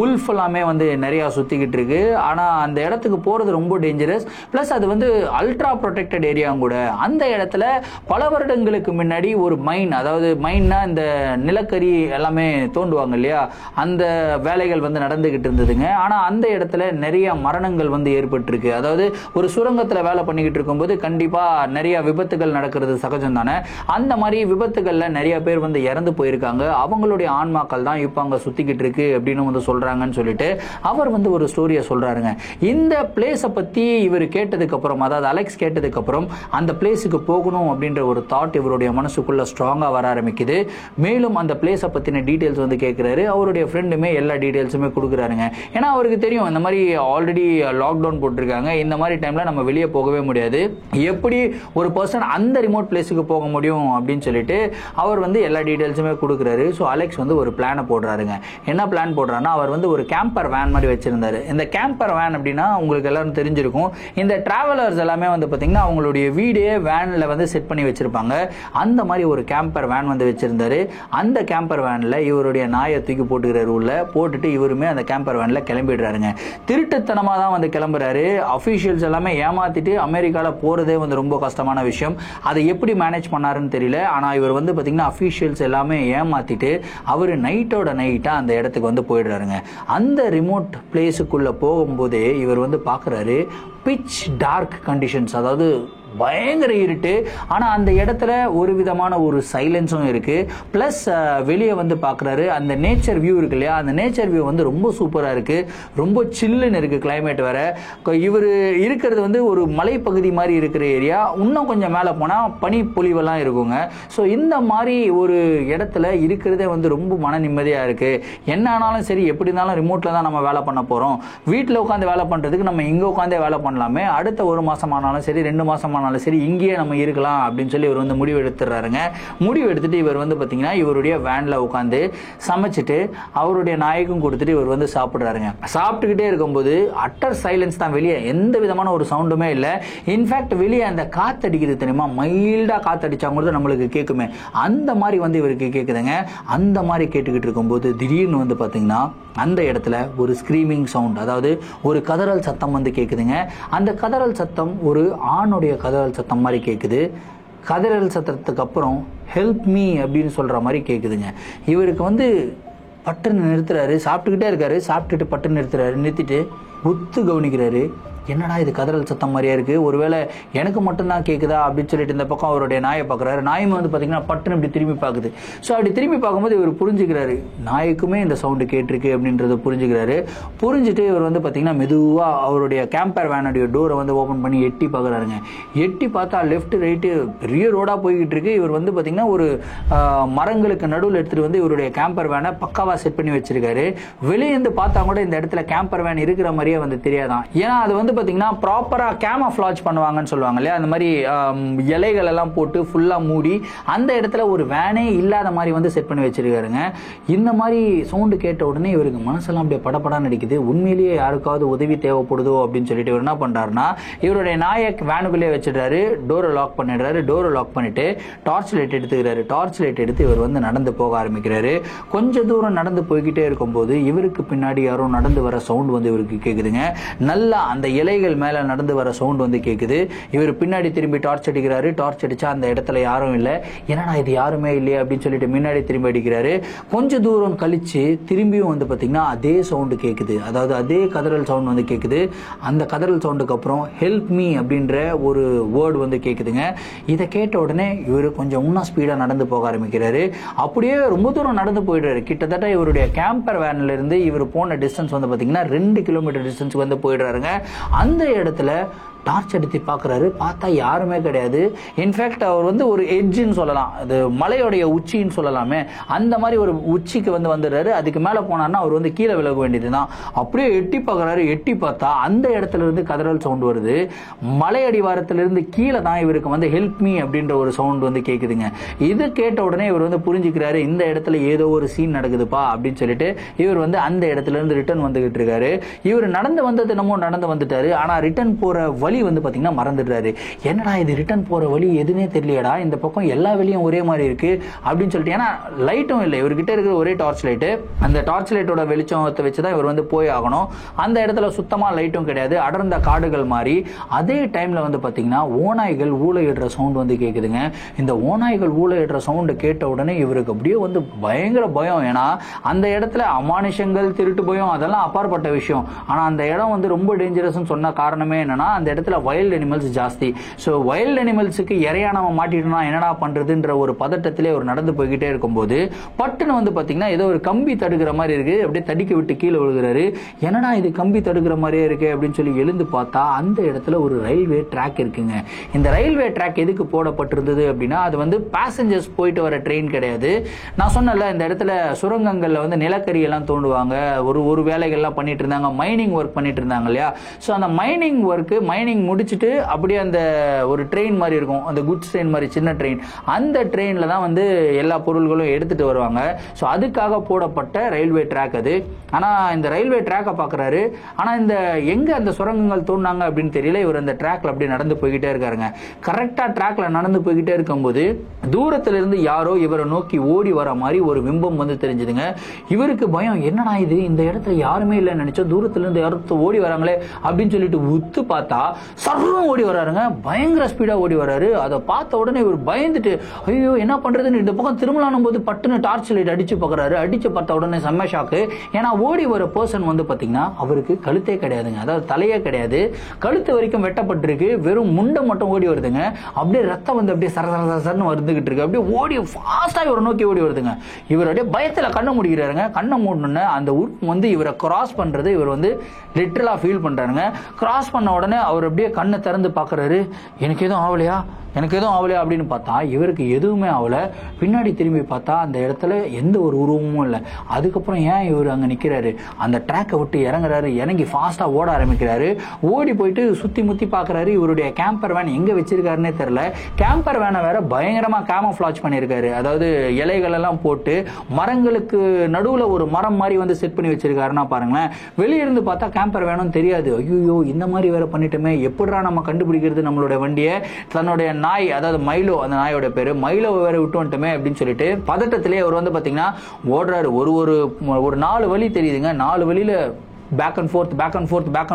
உல்ஃப் எல்லாமே வந்து நிறையா சுற்றிக்கிட்டு இருக்கு. ஆனால் அந்த இடத்துக்கு போகிறது ரொம்ப டேஞ்சரஸ். ப்ளஸ் அது வந்து அல்ட்ரா ப்ரொடெக்டட் ஏரியாவும் கூட. அந்த இடத்துல பல வருடங்களுக்கு முன்னாடி ஒரு மைன், அதாவது மைன்னா இந்த நிலக்கரி எல்லாமே தோண்டுவாங்க இல்லையா, அந்த வேலைகள் வந்து நடந்துகிட்டு இருந்ததுங்க. ஆனால் அந்த இடத்துல நிறைய மரணங்கள் வந்து ஏற்பட்டிருக்கு. அதாவது ஒரு சுரங்கத்தில் வேலை பண்ணிக்கிட்டு இருக்கும்போது கண்டிப்பாக நிறைய விபத்துகள் நடக்கிறது சகஜம் தானே. அந்த மாதிரி விபத்துகளில் நிறைய பேர் வந்து இறந்து போயிருக்காங்க. அவங்களுடைய ஆன்மாக்கள் தான் இப்போ அங்கே சுற்றிக்கிட்டு இருக்கு அப்படின்னு வந்து சொல்கிறாங்கன்னு சொல்லிட்டு அவர் வந்து ஒரு ஸ்டோரியை சொல்கிறாருங்க. இந்த பிளேஸை பற்றி இவர் கேட்டதுக்கப்புறம், அதாவது அலெக்ஸ் கேட்டதுக்கப்புறம் அந்த பிளேஸுக்கு போகணும் அப்படின்ற ஒரு தாட் இவருடைய மனசுக்குள்ள ஸ்ட்ராங்கா வர ஆரம்பிக்குது. மேலும் அந்த பிளேஸை பத்தின டீடைல்ஸ் வந்து கேட்கிறாரு. அவருடைய ஃப்ரெண்டுமே எல்லா டீடைல்ஸுமே கொடுக்குறாருங்க. ஏன்னா அவருக்கு தெரியும் இந்த மாதிரி ஆல்ரெடி லாக்டவுன் போட்டிருக்காங்க, இந்த மாதிரி டைம்ல நம்ம வெளியே போகவே முடியாது, எப்படி ஒரு பர்சன் அந்த ரிமோட் பிளேஸுக்கு போக முடியும் அப்படின்னு சொல்லிட்டு அவர் வந்து எல்லா டீடைல்ஸுமே கொடுக்குறாரு. ஸோ அலெக்ஸ் வந்து ஒரு பிளானை போடுறாருங்க. என்ன பிளான் போடுறாருன்னா, அவர் வந்து ஒரு கேம்பர் வேன் மாதிரி வச்சிருந்தாரு. இந்த கேம்பர் வேன் அப்படின்னா உங்களுக்கு எல்லாரும் தெரிஞ்சிருக்கும், இந்த டிராவலர்ஸ் எல்லாமே வந்து பார்த்தீங்கன்னா அவங்களுடைய வீடே வேனில் வந்து செட் பண்ணி வச்சிருப்பாங்க. அந்த மாதிரி ஒரு கேம்பர் வேன் வந்து வச்சிருந்தாரு. அந்த கேம்பர் வேன்ல இவருடைய நாயை தூக்கி போட்டுக்கிறாரு, உள்ள போட்டுட்டு இவருமே அந்த கேம்பர் வேன்ல கிளம்பிடுறாருங்க. திருட்டுத்தனமா தான் வந்து கிளம்புறாரு. அபிஷியல்ஸ் எல்லாமே ஏமாத்திட்டு அமெரிக்கால போறதே வந்து ரொம்ப கஷ்டமான விஷயம். அதை எப்படி மேனேஜ் பண்ணாருன்னு தெரியல. ஆனா இவர் வந்து பாத்தீங்கன்னா அபிஷியல்ஸ் எல்லாமே ஏமாத்திட்டு அவர் நைட்டோட நைட்டா அந்த இடத்துக்கு வந்து போயிடுறாருங்க. அந்த ரிமோட் பிளேஸுக்குள்ள போகும்போதே இவர் வந்து பாக்குறாரு பிட்ச் டார்க் கண்டிஷன்ஸ், அதாவது பயங்கர இருட்டு. ஆனால் அந்த இடத்துல ஒரு விதமான ஒரு சைலன்ஸும் இருக்கு. ப்ளஸ் வெளியே வந்து பார்க்குறாரு, அந்த நேச்சர் வியூ இருக்கு இல்லையா, அந்த நேச்சர் வியூ வந்து ரொம்ப சூப்பராக இருக்கு, ரொம்ப சில்லுன்னு இருக்கு கிளைமேட் வேற. இவர் இருக்கிறது வந்து ஒரு மலைப்பகுதி மாதிரி இருக்கிற ஏரியா, இன்னும் கொஞ்சம் மேலே போனால் பனி பொழிவெல்லாம் இருக்குங்க. ஸோ இந்த மாதிரி ஒரு இடத்துல இருக்கிறதே வந்து ரொம்ப மன நிம்மதியாக இருக்கு. என்ன ஆனாலும் சரி, எப்படி இருந்தாலும் ரிமோட்டில் தான் நம்ம வேலை பண்ண போகிறோம், வீட்டில் உட்காந்து வேலை பண்ணுறதுக்கு நம்ம இங்கே உட்காந்தே வேலை பண்ணலாமே, அடுத்த ஒரு மாதம் ஆனாலும் சரி 2 மாதம் சரி இங்கேயே நம்ம இருக்கலாம் அப்படின்னு சொல்லி இவர் வந்து முடிவு எடுத்துறாருங்க. முடிவு எடுத்துட்டு இவர் வந்து பாத்தீங்கன்னா இவருடைய வேன்ல உட்காந்து சமைச்சிட்டு அவருடைய நாய்க்கும் கொடுத்துட்டு இவர் வந்து சாப்பிடுறாருங்க. சாப்பிட்டுக்கிட்டே இருக்கும்போது அட்டர் சைலன்ஸ் தான், வெளியே எந்த விதமான ஒரு சவுண்டுமே இல்லை. இன்ஃபேக்ட் வெளியே அந்த காத்தடிக்குது தெரியுமா, மைல்டா காத்தடிச்சாங்க நம்மளுக்கு கேட்குமே, அந்த மாதிரி வந்து இவருக்கு கேட்குதுங்க. அந்த மாதிரி கேட்டுக்கிட்டு இருக்கும்போது திடீர்னு வந்து பாத்தீங்கன்னா அந்த இடத்துல ஒரு ஸ்கிரீமிங் சவுண்ட், அதாவது ஒரு கதறல் சத்தம் வந்து கேட்குதுங்க. அந்த கதறல் சத்தம் ஒரு ஆணுடைய கதறல் சத்தம் மாதிரி கேட்குது. கதறல் சத்தத்துக்கு அப்புறம் ஹெல்ப் மீ அப்படின்னு சொல்ற மாதிரி கேட்குதுங்க. இவருக்கு வந்து பட்டுன்னு நிறுத்துறாரு, சாப்பிட்டுக்கிட்டே இருக்காரு, சாப்பிட்டுட்டு பட்டுன்னு நிறுத்திட்டு ஒத்து கவனிக்கிறாரு. என்னடா இது கதறல் சத்தம் மாதிரியா இருக்கு, ஒருவேளை எனக்கு மட்டும்தான் கேட்குதா அப்படின்னு சொல்லிட்டு இந்த பக்கம் அவருடைய நாயை பார்க்குறாரு. நாயும் வந்து பார்த்தீங்கன்னா பட்டுன்னு இப்படி திரும்பி பார்க்குது. ஸோ அப்படி திரும்பி பார்க்கும்போது இவர் புரிஞ்சுக்கிறாரு, நாய்க்குமே இந்த சவுண்டு கேட்டிருக்கு அப்படின்றத புரிஞ்சுக்கிறாரு. புரிஞ்சுட்டு இவர் வந்து பார்த்தீங்கன்னா மெதுவாக அவருடைய கேம்பர் வேனுடைய டோரை வந்து ஓப்பன் பண்ணி எட்டி பார்க்குறாருங்க. எட்டி பார்த்தா லெஃப்ட் ரைட்டு பெரிய ரோடாக போய்கிட்டு இருக்கு. இவர் வந்து பார்த்தீங்கன்னா ஒரு மரங்களுக்கு நடுவில் எடுத்துகிட்டு வந்து இவருடைய கேம்பர் வேனை பக்காவாக செட் பண்ணி வச்சிருக்காரு. வெளியேந்து பார்த்தா கூட இந்த இடத்துல கேம்பர் வேன் இருக்கிற மாதிரியே வந்து தெரியாதான். ஏன்னா அது வந்து பாத்தீங்கன்னா ப்ராப்பரா கேமஃப்ளாஜ் பண்ணுவாங்கன்னு சொல்லுவாங்க இல்லையா, அந்த மாதிரி இலைகள் எல்லாம் போட்டு ஃபுல்லா மூடி அந்த இடத்துல ஒரு வேனே இல்லாத மாதிரி வந்து செட் பண்ணி வச்சிருக்காருங்க. இந்த மாதிரி சவுண்டு கேட்ட உடனே இவருக்கு மனசெல்லாம் அப்படியே படப்படான்னு அடிக்குது. உண்மையிலேயே யாருக்காவது உதவி தேவைப்படுதோ அப்படின்னு சொல்லிட்டு இவர் என்ன பண்றாருன்னா, இவருடைய நாயக் வேனுக்குள்ளே வச்சிடுறாரு, டோரை லாக் பண்ணிடுறாரு. டோரை லாக் பண்ணிட்டு டார்ச் லைட் எடுத்துக்கிறாரு. டார்ச் லைட் எடுத்து இவர் வந்து நடந்து போக ஆரம்பிக்கிறாரு. கொஞ்ச தூரம் நடந்து போய்கிட்டே இருக்கும்போது இவருக்கு பின்னாடி யாரோ நடந்து வர சவுண்ட் வந்து இவருக்கு கேக்குதுங்க. நல்லா அந்த இலைகள் மேல நடந்து வர சவுண்ட் வந்து கேக்குது. இவர் பின்னாடி திரும்பி டார்ச் அடிக்கிறாரு. டார்ச் அடிச்சா அந்த இடத்துல யாரும் இல்லை. என்னடா இது யாருமே இல்லையே அப்படின்னு சொல்லிட்டு முன்னாடி திரும்பி அடிக்கிறாரு. கொஞ்ச தூரம் கழிச்சு திரும்பியும் வந்து பாத்தீங்கன்னா அதே சவுண்டு கேக்குது. அதாவது அதே கதறல் சவுண்ட் வந்து கேக்குது. அந்த கதறல் சவுண்டுக்கு அப்புறம் ஹெல்ப் மீ அப்படின்ற ஒரு வேர்டு வந்து கேக்குதுங்க. இதை கேட்ட உடனே இவர் கொஞ்சம் இன்னும் ஸ்பீடா நடந்து போக ஆரம்பிக்கிறாரு. அப்படியே ரொம்ப தூரம் நடந்து போயிடுறாரு. கிட்டத்தட்ட இவருடைய கேம்பர் வேன்ல இருந்து இவர் போன டிஸ்டன்ஸ் வந்து பாத்தீங்கன்னா 2 கிலோமீட்டர் டிஸ்டன்ஸ்க்கு வந்து போயிடுறாருங்க. அந்த இடத்துல டார்ச் அடித்து பார்க்குறாரு. பார்த்தா யாருமே கிடையாது. இன்ஃபேக்ட் அவர் வந்து ஒரு எட்ஜுன்னு சொல்லலாம், அது மலையோடைய உச்சின்னு சொல்லலாமே, அந்த மாதிரி ஒரு உச்சிக்கு வந்து வந்துடுறாரு. அதுக்கு மேலே போனார்னா அவர் வந்து கீழே விலக வேண்டியது தான். அப்படியே எட்டி பார்க்குறாரு. எட்டி பார்த்தா அந்த இடத்துல இருந்து கதறல் சவுண்ட் வருது. மலை அடிவாரத்திலிருந்து கீழே தான் இவருக்கு வந்து ஹெல்ப் மீ அப்படின்ற ஒரு சவுண்ட் வந்து கேட்குதுங்க. இது கேட்ட உடனே இவர் வந்து புரிஞ்சுக்கிறாரு, இந்த இடத்துல ஏதோ ஒரு சீன் நடக்குதுப்பா அப்படின்னு சொல்லிட்டு இவர் வந்து அந்த இடத்துல இருந்து ரிட்டர்ன் வந்துகிட்டு இருக்காரு. இவர் நடந்து வந்தது என்னமோ நடந்து வந்துட்டாரு. ஆனால் ரிட்டர்ன் போற வழி வந்து பாத்தீங்கன்னா மறந்துடுறாரு. என்னடா இது ரிட்டர்ன் போற வழி எதுனே தெரியலடா, இந்த பக்கம் எல்லா வழியும் ஒரே மாதிரி இருக்கு அப்படின்னு சொல்லிட்டு, ஏன்னா லைட்டும் இல்லை இவர்கிட்ட இருக்கிற ஒரே டார்ச் லைட்டு. அந்த டார்ச் லைட்டோட வெளிச்சத்தை வச்சுதான் இவர் வந்து போய் ஆகணும். அந்த இடத்துல சுத்தமா லைட்டும் கிடையாது, அடர்ந்த காடுகள் மாதிரி. அதே டைம்ல வந்து பாத்தீங்கன்னா ஓநாய்கள் ஊளையிடுற சவுண்ட் வந்து கேக்குதுங்க. இந்த ஓநாய்கள் ஊளையிடுற சவுண்ட் கேட்ட உடனே இவருக்கு அப்படியே வந்து பயங்கர பயம். ஏன்னா அந்த இடத்துல அமானுஷங்கள், திருட்டு பயம் அதெல்லாம் அப்பாற்பட்ட விஷயம். ஆனா அந்த இடம் வந்து ரொம்ப டேஞ்சரஸ் சொன்ன காரணமே என்னன்னா அந்த இடத்துல வைல்ட் அனிமல்ஸ் ஜாஸ்தி. ஸோ வைல்ட் அனிமல்ஸுக்கு இறையா நம்ம மாட்டிட்டோம்னா என்னடா பண்றதுன்ற ஒரு பதட்டத்திலே அவர் நடந்து போய்கிட்டே இருக்கும்போது பட்டுன்னு வந்து பாத்தீங்கன்னா ஏதோ ஒரு கம்பி தடுக்கிற மாதிரி இருக்கு. அப்படியே தடிக்க விட்டு கீழே விழுகிறாரு. என்னடா இது கம்பி தடுக்கிற மாதிரியே இருக்கு அப்படின்னு சொல்லி எழுந்து பார்த்தா அந்த இடத்துல ஒரு ரயில்வே ட்ராக் இருக்குங்க. இந்த ரயில்வே ட்ராக் எதுக்கு போடப்பட்டிருந்தது அப்படின்னா அது வந்து பேசஞ்சர்ஸ் போயிட்டு வர ட்ரெயின் கிடையாது. நான் சொன்னல இந்த இடத்துல சுரங்கங்கள்ல வந்து நிலக்கரி எல்லாம் தோண்டுவாங்க, ஒரு வேலைகள்லாம் பண்ணிட்டு இருந்தாங்க, மைனிங் ஒர்க் பண்ணிட்டு இருந்தாங்க இல்லையா. ஸோ அந்த மைனிங் முடிச்சுட்டு அப்படியே அந்த ஒரு ட்ரெயின் மாதிரி இருக்கும், அந்த குட்ஸ் ட்ரெயின் மாதிரி சின்ன ட்ரெயின், அந்த ட்ரெயின்ல தான் வந்து எல்லா பொருள்களும் எடுத்துட்டு வருவாங்க. ஸோ அதுக்காக போடப்பட்ட ரயில்வே ட்ராக் அது. ஆனா இந்த ரயில்வே ட்ராக்கை பார்க்குறாரு. ஆனா இந்த எங்க அந்த சுரங்கங்கள் தோணுனாங்க அப்படின்னு தெரியல. இவர் அந்த ட்ராக்ல அப்படியே நடந்து போய்கிட்டே இருக்காருங்க. கரெக்டா ட்ராக்ல நடந்து போய்கிட்டே இருக்கும்போது தூரத்துல இருந்து யாரோ இவரை நோக்கி ஓடி வர மாதிரி ஒரு பிம்பம் வந்து தெரிஞ்சுதுங்க. இவருக்கு பயம், என்னடா இது இந்த இடத்துல யாருமே இல்லைன்னு நினைச்சோம், தூரத்துல இருந்து யாரும் ஓடி வராங்களே அப்படின்னு சொல்லிட்டு உத்து பார்த்தா சர்வம் ஓடி வராருங்க. பயங்கர ஸ்பீடா ஓடி வராரு. அதை பார்த்த உடனே இவர் பயந்துட்டு ஐயோ என்ன பண்றதுன்னு இந்த பக்கம் திரும்பலானும் போது பட்டுன்னு டார்ச் லைட் அடிச்சு பார்க்கறாரு. அடிச்சு பார்த்த உடனே செம்ம ஷாக்கு. ஏன்னா ஓடி வர பர்சன் வந்து பாத்தீங்கன்னா அவருக்கு கழுத்தே கிடையாதுங்க, அதாவது தலையே கிடையாது, கழுத்து வரைக்கும் வெட்டப்பட்டிருக்கு, வெறும் முண்டை மட்டும் ஓடி வருதுங்க. அப்படியே ரத்தம் வந்து அப்படியே சரசரன்னு வந்துகிட்டு இருக்கு. அப்படியே ஓடி ஃபாஸ்டா இவரை நோக்கி ஓடி வருதுங்க. இவர் அப்படியே பயத்துல கண்ணை மூடிக்கிறாருங்க. கண்ணை மூடணுன்னு அந்த உருவம் வந்து இவரை கிராஸ் பண்றது இவர் வந்து லிட்டரலா ஃபீல் பண்றாருங்க. கிராஸ் பண்ண உடனே அவர் அப்படியே கண்ணை திறந்து பார்க்கறாரு. எனக்கு எதுவும் ஆகலையா அப்படின்னு பார்த்தா இவருக்கு எதுவுமே ஆகல. பின்னாடி திரும்பி பார்த்தா அந்த இடத்துல எந்த ஒரு உருவமும் இல்லை. அதுக்கப்புறம் ஏன் இவர் அங்கே நிற்கிறாரு, அந்த ட்ராக்கை விட்டு இறங்குறாரு. இறங்கி ஃபாஸ்டா ஓட ஆரம்பிக்கிறாரு. ஓடி போயிட்டு சுத்தி முத்தி பார்க்கறாரு. இவருடைய கேம்பர் வேன் எங்க வச்சிருக்காருன்னே தெரியல. கேம்பர் வேனை வேற பயங்கரமா கேமோஃப்ளாஜ் பண்ணியிருக்காரு. அதாவது இலைகள் எல்லாம் போட்டு மரங்களுக்கு நடுவுல ஒரு மரம் மாதிரி வந்து செட் பண்ணி வச்சிருக்காருன்னா பாருங்களேன். வெளியிருந்து பார்த்தா கேம்பர் வேணும் தெரியாது. ஐயோ இந்த மாதிரி வேற பண்ணிட்டோமே, எப்படிடா நம்ம கண்டுபிடிக்கிறது நம்மளுடைய வண்டியை, தன்னுடைய நாய், அதாவது மைலோ, அந்த நாயோட பேரு மைலோ வேற விட்டு வந்துட்டோமே அப்படின்னு சொல்லிட்டு பதட்டத்திலே அவர் வந்து பாத்தீங்கன்னா ஓடுறாரு. ஒரு 4 வழி தெரியுதுங்க. 4 வழியில பேக் அண்ட்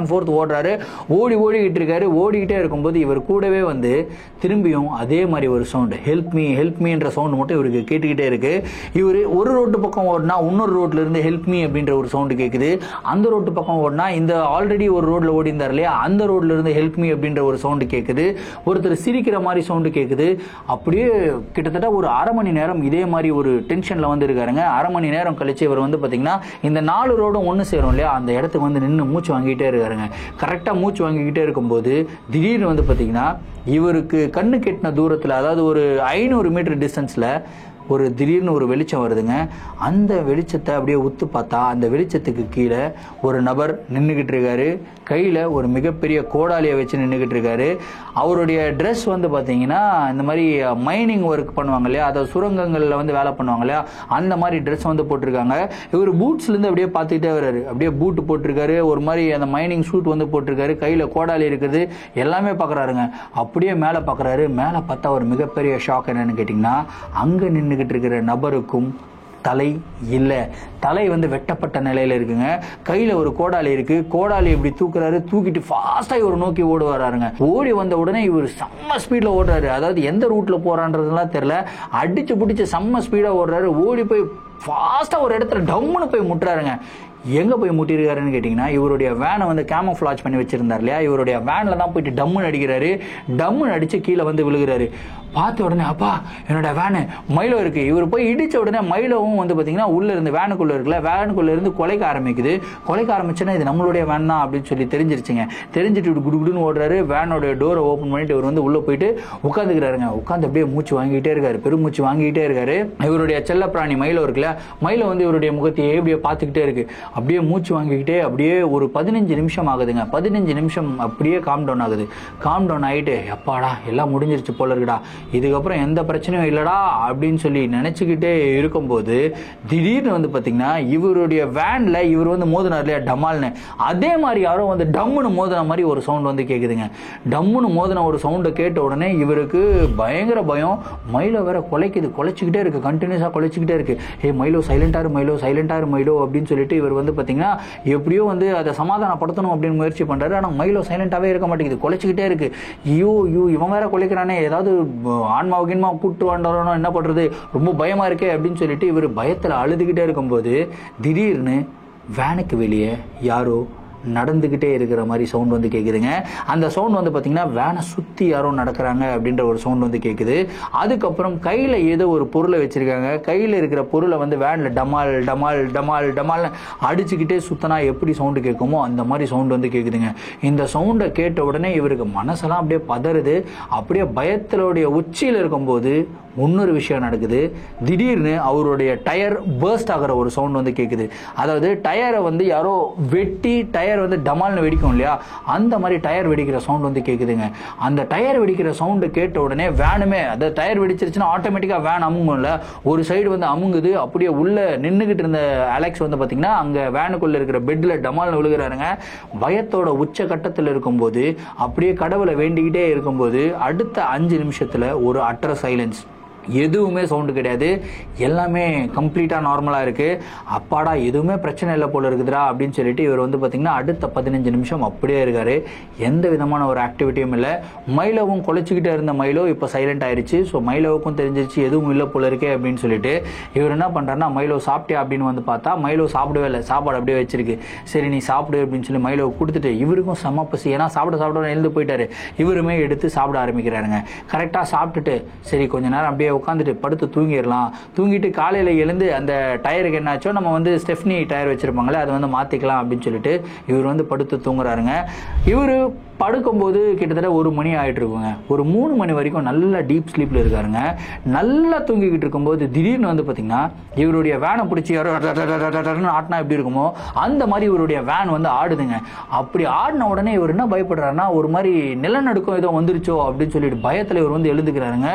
ஃபோர்த் ஓடுறாரு. ஓடிக்கிட்டு இருக்காரு. ஓடிக்கிட்டே இருக்கும்போது இவர் கூடவே வந்து திரும்பியும் அதே மாதிரி ஒரு சவுண்ட், ஹெல்ப் மீன்ற சவுண்ட் மட்டும் இவருக்கு கேட்டுக்கிட்டே இருக்கு. இவர் ஒரு ரோட்டு பக்கம் ஓடினா இன்னொரு ரோட்ல இருந்து ஹெல்ப் மீ அப்படின்ற ஒரு சவுண்ட் கேட்குது. அந்த ரோட்டு பக்கம் ஓடினா இந்த ஆல்ரெடி ஒரு ரோட்ல ஓடி இருந்தார் இல்லையா, அந்த ரோட்ல இருந்து ஹெல்ப் மீ அப்படின்ற ஒரு சவுண்ட் கேட்குது. ஒருத்தர் சிரிக்கிற மாதிரி சவுண்ட் கேட்குது. அப்படியே கிட்டத்தட்ட ஒரு அரை மணி நேரம் இதே மாதிரி ஒரு டென்ஷன்ல வந்து இருக்காருங்க. அரை மணி நேரம் கழிச்சு இவர் வந்து பாத்தீங்கன்னா இந்த 4 ரோடும் ஒன்னு சேரும் இல்லையா, அந்த இடத்துக்கு வந்து நின்று மூச்சு வாங்கிட்டே இருக்காருங்க. கரெக்டா மூச்சு வாங்கிக்கிட்டே இருக்கும்போது திடீர்னு வந்து பாத்தீங்கன்னா இவருக்கு கண்ணு கெட்டின தூரத்துல, அதாவது ஒரு 500 மீட்டர் டிஸ்டன்ஸ்ல திடீர்னு ஒரு வெளிச்சம் வருதுங்க. அந்த வெளிச்சத்தை அப்படியே உத்து பார்த்தா அந்த வெளிச்சத்துக்கு கீழே ஒரு நபர் நின்றுகிட்டு இருக்காரு. கையில் ஒரு மிகப்பெரிய கோடாலியை வச்சு நின்றுகிட்டு இருக்காரு. அவருடைய ட்ரெஸ் வந்து பார்த்தீங்கன்னா இந்த மாதிரி மைனிங் ஒர்க் பண்ணுவாங்க இல்லையா, அதாவது சுரங்கங்களில் வந்து வேலை பண்ணுவாங்க இல்லையா, அந்த மாதிரி ட்ரெஸ் வந்து போட்டிருக்காங்க. இவர் பூட்ஸ்லேருந்து அப்படியே பார்த்துக்கிட்டே வர்றாரு. அப்படியே பூட்டு போட்டிருக்காரு, ஒரு மாதிரி அந்த மைனிங் சூட் வந்து போட்டிருக்காரு, கையில் கோடாலி இருக்குது, எல்லாமே பார்க்குறாருங்க. அப்படியே மேலே பார்க்குறாரு. மேலே பார்த்தா ஒரு மிகப்பெரிய ஷாக் என்னன்னு கேட்டிங்கன்னா, அங்கே நின்று இருக்கிற நபருக்கும் தலை இல்லை. தலை வந்து வெட்டப்பட்ட நிலையில இருக்குங்க. கையில ஒரு கோடாலி இருக்கு. கோடாலி இப்படி தூக்குறாரு. தூக்கிட்டு ஃபாஸ்டா இவர் நோக்கி ஓடி வர்றாருங்க. ஓடி வந்த உடனே இவர் செம்ம ஸ்பீட்ல ஓடுறாரு. அதாவது எந்த ரூட்ல போறான்றதுலாம் தெரியல. அடிச்சு பிடிச்சு செம்ம ஸ்பீடா ஓடுறாரு. ஓடி போய் ஃபாஸ்டா ஒரு இடத்துல டம்முன்னு போய் முட்டுறாருங்க. எங்க போய் முட்டிருக்காருன்னு கேட்டீங்கன்னா, இவருடைய வேனை வந்து கேமோஃபிளாஜ் பண்ணி வச்சிருந்தார் இல்லையா, இவருடைய வேன்ல தான் போயிட்டு டம்முன்னு அடிக்கிறாரு. டம்முன்னு அடிச்சு கீழே வந்து விழுகிறாரு. பார்த்த உடனே அப்பா என்னோட வேனு மைலோ இருக்கு. இவர் போய் இடிச்ச உடனே மைலோவும் வந்து பாத்தீங்கன்னா உள்ள இருந்து வேனுக்குள்ள இருக்குல்ல, வேனுக்குள்ள இருந்து கொலைக்க ஆரம்பிக்குது. கொலைக்க ஆரம்பிச்சுன்னா இது நம்மளுடைய வேன் தான் அப்படின்னு சொல்லி தெரிஞ்சிருச்சுங்க. தெரிஞ்சுட்டு குடுகுடுன்னு ஓடுறாரு. வேனோட டோரை ஓப்பன் பண்ணிட்டு இவர் வந்து உள்ள போயிட்டு உட்காந்துக்கிறாருங்க. உட்காந்து அப்படியே மூச்சு வாங்கிட்டே இருக்காரு. பெருமூச்சு வாங்கிட்டே இருக்காரு. இவருடைய செல்ல பிராணி மைலோ இருக்குல்ல, மைலோ வந்து இவருடைய முகத்தையே அப்படியே பார்த்துக்கிட்டே இருக்கு. அப்படியே மூச்சு வாங்கிக்கிட்டே அப்படியே ஒரு 15 நிமிஷம் ஆகுதுங்க. 15 நிமிஷம் அப்படியே காம் டவுன் ஆகுது. காம் டவுன் ஆகிட்டு அப்பாடா எல்லாம் முடிஞ்சிருச்சு போல இருக்குடா, இதுக்கப்புறம் எந்த பிரச்சனையும் இல்லடா அப்படின்னு சொல்லி நினைச்சுக்கிட்டே இருக்கும்போது திடீர்னு வந்து பாத்தீங்கன்னா இவருடைய வேன்ல இவர் வந்து மோதினார் இல்லையா டமால்னு, அதே மாதிரி யாரோ வந்து டம்முன்னு மோதின மாதிரி ஒரு சவுண்ட் வந்து கேக்குதுங்க. டம்முன்னு மோதின ஒரு சவுண்டை கேட்ட உடனே இவருக்கு பயங்கர பயம். மைலோ வேற குலைச்சிக்கிட்டே இருக்கு. கண்டினியூஸா குலைச்சிக்கிட்டே இருக்கு. ஏ மைலோ சைலண்டாரு மைலோ சைலண்டாரு மைலோ அப்படின்னு சொல்லிட்டு இவர் வந்து பாத்தீங்கன்னா எப்படியோ வந்து அதை சமாதானப்படுத்தணும் அப்படின்னு முயற்சி பண்றாரு. ஆனா மைலோ சைலண்டாவே இருக்க மாட்டேங்குது, குலைச்சிக்கிட்டே இருக்கு. ஐயோ இவன் வேற குலைக்கிறானே, ஏதாவது ஆன்மாவுக்கு கூட்டு வாண்டறோம், என்ன பண்றது, ரொம்ப பயமா இருக்கே அப்படின்னு சொல்லிட்டு இவர் பயத்துல அழுதுகிட்டே இருக்கும்போது திடீர்னு வேனுக்கு வெளியே யாரோ நடந்துகிட்டே இருக்கிற மாதிரி சவுண்ட் வந்து கேக்குதுங்க. அந்த சவுண்ட் வந்து பாத்தீங்கன்னா வேனை சுத்தி யாரோ நடக்கிறாங்க அப்படின்ற ஒரு சவுண்ட் வந்து கேக்குது. அதுக்கப்புறம் கையில ஏதோ ஒரு பொருளை வச்சிருக்காங்க. கையில இருக்கிற பொருளை வந்து வேன்ல டமால் டமால் டமால் டமால் அடிச்சுக்கிட்டே சுத்தனா எப்படி சவுண்டு கேட்குமோ அந்த மாதிரி சவுண்ட் வந்து கேக்குதுங்க. இந்த சவுண்டை கேட்ட உடனே இவருக்கு மனசெல்லாம் அப்படியே பதறுது. அப்படியே பயத்தினுடைய உச்சியில இருக்கும்போது இன்னொரு விஷயம் நடக்குது. திடீர்னு அவருடைய டயர் பர்ஸ்ட் ஆகிற ஒரு சவுண்ட் வந்து கேக்குது. அதாவது டயரை வந்து யாரோ வெட்டி டயர் வந்து டமால்னு வெடிக்கும் இல்லையா, அந்த மாதிரி டயர் வெடிக்கிற சவுண்ட் வந்து கேக்குதுங்க. அந்த டயர் வெடிக்கிற சவுண்டு கேட்ட உடனே வேனுமே, அதாவது டயர் வெடிச்சிருச்சுன்னா ஆட்டோமேட்டிக்கா வேன் அமுங்கும்ல, ஒரு சைடு வந்து அமுங்குது. அப்படியே உள்ள நின்றுகிட்டு இருந்த அலெக்ஸ் வந்து பாத்தீங்கன்னா அங்க வேனுக்குள்ள இருக்கிற பெட்ல டமால்னு விழுகிறாருங்க. பயத்தோட உச்ச கட்டத்தில் இருக்கும்போது அப்படியே கடவுளை வேண்டிக்கிட்டே இருக்கும்போது அடுத்த 5 நிமிஷத்துல ஒரு அட்டர் சைலன்ஸ். எதுவுமே சவுண்டு கிடையாது. எல்லாமே கம்ப்ளீட்டா நார்மலா இருக்கு. அப்பாடா எதுவுமே பிரச்சனை இல்லை போல இருக்குதுடா அப்படின்னு சொல்லிட்டு இவர் வந்து பாத்தீங்கன்னா அடுத்த 15 நிமிஷம் அப்படியே இருக்காரு. எந்த விதமான ஒரு ஆக்டிவிட்டியும் இல்லை. மைலோவும் குலைச்சிக்கிட்டே இருந்த மைலோ இப்ப சைலண்ட் ஆயிருச்சு. ஸோ மைலோவுக்கும் தெரிஞ்சிருச்சு எதுவும் இல்லை போல இருக்கே அப்படின்னு சொல்லிட்டு இவர் என்ன பண்றாருன்னா மைலோ சாப்பிட்டியா அப்படின்னு வந்து பார்த்தா மைலோ சாப்பிடவே இல்லை. சாப்பாடு அப்படியே வச்சிருக்கு. சரி நீ சாப்பிடு அப்படின்னு சொல்லி மைலோ கொடுத்துட்டு இவருக்கும் செம்ம பசி. ஏன்னா சாப்பிட எழுந்து போயிட்டாரு. இவருமே எடுத்து சாப்பிட ஆரம்பிக்கிறாருங்க. கரெக்டா சாப்பிட்டுட்டு சரி கொஞ்ச நேரம் அப்படியே உட்காந்துட்டு படுத்து தூங்கிடலாம். தூங்கிட்டு காலையில எழுந்து அந்த டயருக்கு என்னாச்சோ நம்ம வந்து ஸ்டெஃப்னி டயர் வச்சிருப்பாங்களே அதை வந்து மாத்திக்கலாம் அப்படின்னு சொல்லிட்டு இவர் வந்து படுத்து தூங்குறாருங்க. இவரு படுக்கும்போது கிட்டத்தட்ட 1 மணி ஆயிட்டு இருக்குங்க. ஒரு 3 மணி வரைக்கும் நல்ல டீப் ஸ்லீப்ல இருக்காருங்க. நல்லா தூங்கிக்கிட்டு இருக்கும்போது திடீர்னு வந்து பாத்தீங்கன்னா இவருடைய வேனை பிடிச்சி யாரோ ஆட்டினா எப்படி இருக்குமோ அந்த மாதிரி இவருடைய வேன் வந்து ஆடுதுங்க. அப்படி ஆடின உடனே இவர் என்ன பயப்படுறாருன்னா ஒரு மாதிரி நிலநடுக்கம் ஏதோ வந்துருச்சோ அப்படின்னு சொல்லிட்டு பயத்துல இவர் வந்து எழுந்துக்கிறாருங்க.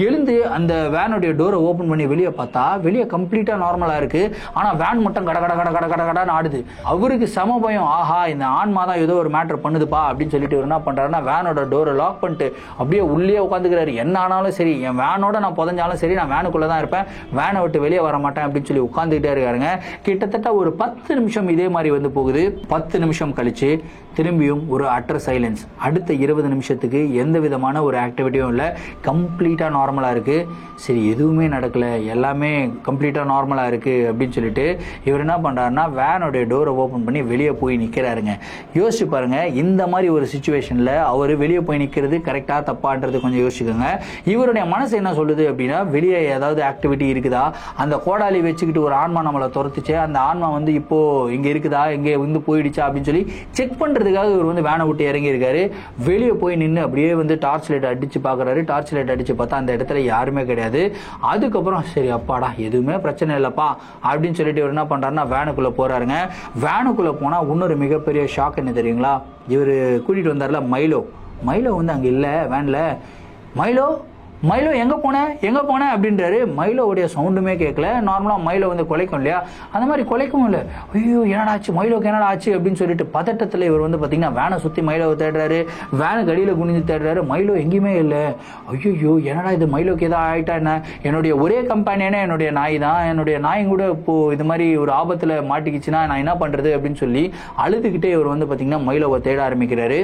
எழுந்து அந்த வேனுடைய டோரை ஓபன் பண்ணி வெளியே பார்த்தா வெளியே கம்ப்ளீட்டா நார்மலா இருக்கு. ஆனா வேன் மட்டும் கட கட கட கட கட கடன்னு ஆடுது. அவருக்கு சம பயம். ஆஹா இந்த ஆன்மா தான் ஏதோ ஒரு மேட்டர் பண்ணுதுப்பா அப்படின்னு சொல்லிட்டு இவர் என்ன பண்றாருன்னா வேனோட டோரை லாக் பண்ணிட்டு அப்படியே உள்ளே உட்காந்துக்கிறாரு. என்ன ஆனாலும் சரி என் வேனோட நான் புதஞ்சாலும் சரி நான் வேனுக்குள்ளதான் இருப்பேன், வேனை விட்டு வெளியே வர மாட்டேன் அப்படின்னு சொல்லி உட்காந்துக்கிட்டே இருக்காருங்க. கிட்டத்தட்ட ஒரு 10 நிமிஷம் இதே மாதிரி வந்து போகுது. 10 நிமிஷம் கழிச்சு திரும்பியும் ஒரு அட்டர் சைலன்ஸ். அடுத்த 20 நிமிஷத்துக்கு எந்த விதமான ஒரு ஆக்டிவிட்டியும் இல்லை. கம்ப்ளீட்டா நார்மலா இருக்கு. சரி எதுவுமே நடக்கல, எல்லாமே கம்ப்ளீட்டா நார்மலா இருக்கு அப்படின்னு சொல்லிட்டு இவர் என்ன பண்றாருன்னா வேனோட டோரை ஓபன் பண்ணி வெளியே போய் நிக்கிறாருங்க. யோசிச்சு பாருங்க, இந்த மாதிரி ஒரு சிச்சுவேஷன்ல அவர் வெளியே போய் நிக்கிறது கரெக்டா தப்பான்றது கொஞ்சம் யோசிச்சுக்கோங்க. இவருடைய மனசு என்ன சொல்லுது அப்படின்னா வெளியே ஏதாவது ஆக்டிவிட்டி இருக்குதா, அந்த கோடாலி வச்சுக்கிட்டு ஒரு ஆன்மா நம்மளை துரத்துச்சு, அந்த ஆன்மா வந்து இப்போ இங்க இருக்குதா, இங்க வந்து போயிடுச்சா அப்படின்னு சொல்லி செக் பண்றதுக்காக இவர் வந்து வேனை விட்டு இறங்கி இருக்காரு. வெளியே போய் நின்று அப்படியே வந்து டார்ச் லைட் அடிச்சு பாக்குறாரு. டார்ச் லைட் அடிச்சு பார்த்தா அந்த இடத்துல யாருமே கிடையாது. அதுக்கப்புறம் சரி அப்பாடா எதுவுமே பிரச்சனை இல்லப்பா அப்படின்னு சொல்லிட்டு இவர் என்ன பண்றாருன்னா வேனுக்குள்ள போறாருங்க. வேனுக்குள்ள போனா இன்னொரு மிகப்பெரிய ஷாக் என்ன தெரியுங்களா, இவர் கூட்டிட்டு வந்தார்ல மைலோ வந்து அங்க இல்ல வேன்ல. மைலோ மைலோ எங்க போன அப்படின்றாரு. மைலோவுடைய சவுண்டுமே கேட்கல. நார்மலா மைலோ வந்து குலைக்கும் இல்லையா, அந்த மாதிரி குலைக்கும் இல்லை. ஐயோ என்னடா ஆச்சு, மைலோக்கு என்னடா ஆச்சு அப்படின்னு சொல்லிட்டு பதட்டத்தில் இவர் வந்து பார்த்தீங்கன்னா வேனை சுற்றி மைலோவை தேடுறாரு. வேனுக்கு அடியில் குனிஞ்சு தேடுறாரு. மைலோ எங்கேயுமே இல்லை. ஐயோ என்னடா இது, மைலோக்கு ஏதோ ஆயிட்டா என்ன, என்னுடைய ஒரே கம்பெனியானே என்னுடைய நாய் தான், என்னுடைய நாயும் கூட இப்போ இது மாதிரி ஒரு ஆபத்தில் மாட்டிக்கிச்சுன்னா நான் என்ன பண்றது அப்படின்னு சொல்லி அழுதுகிட்டே இவர் வந்து பார்த்தீங்கன்னா மைலோவை தேட ஆரம்பிக்கிறாரு.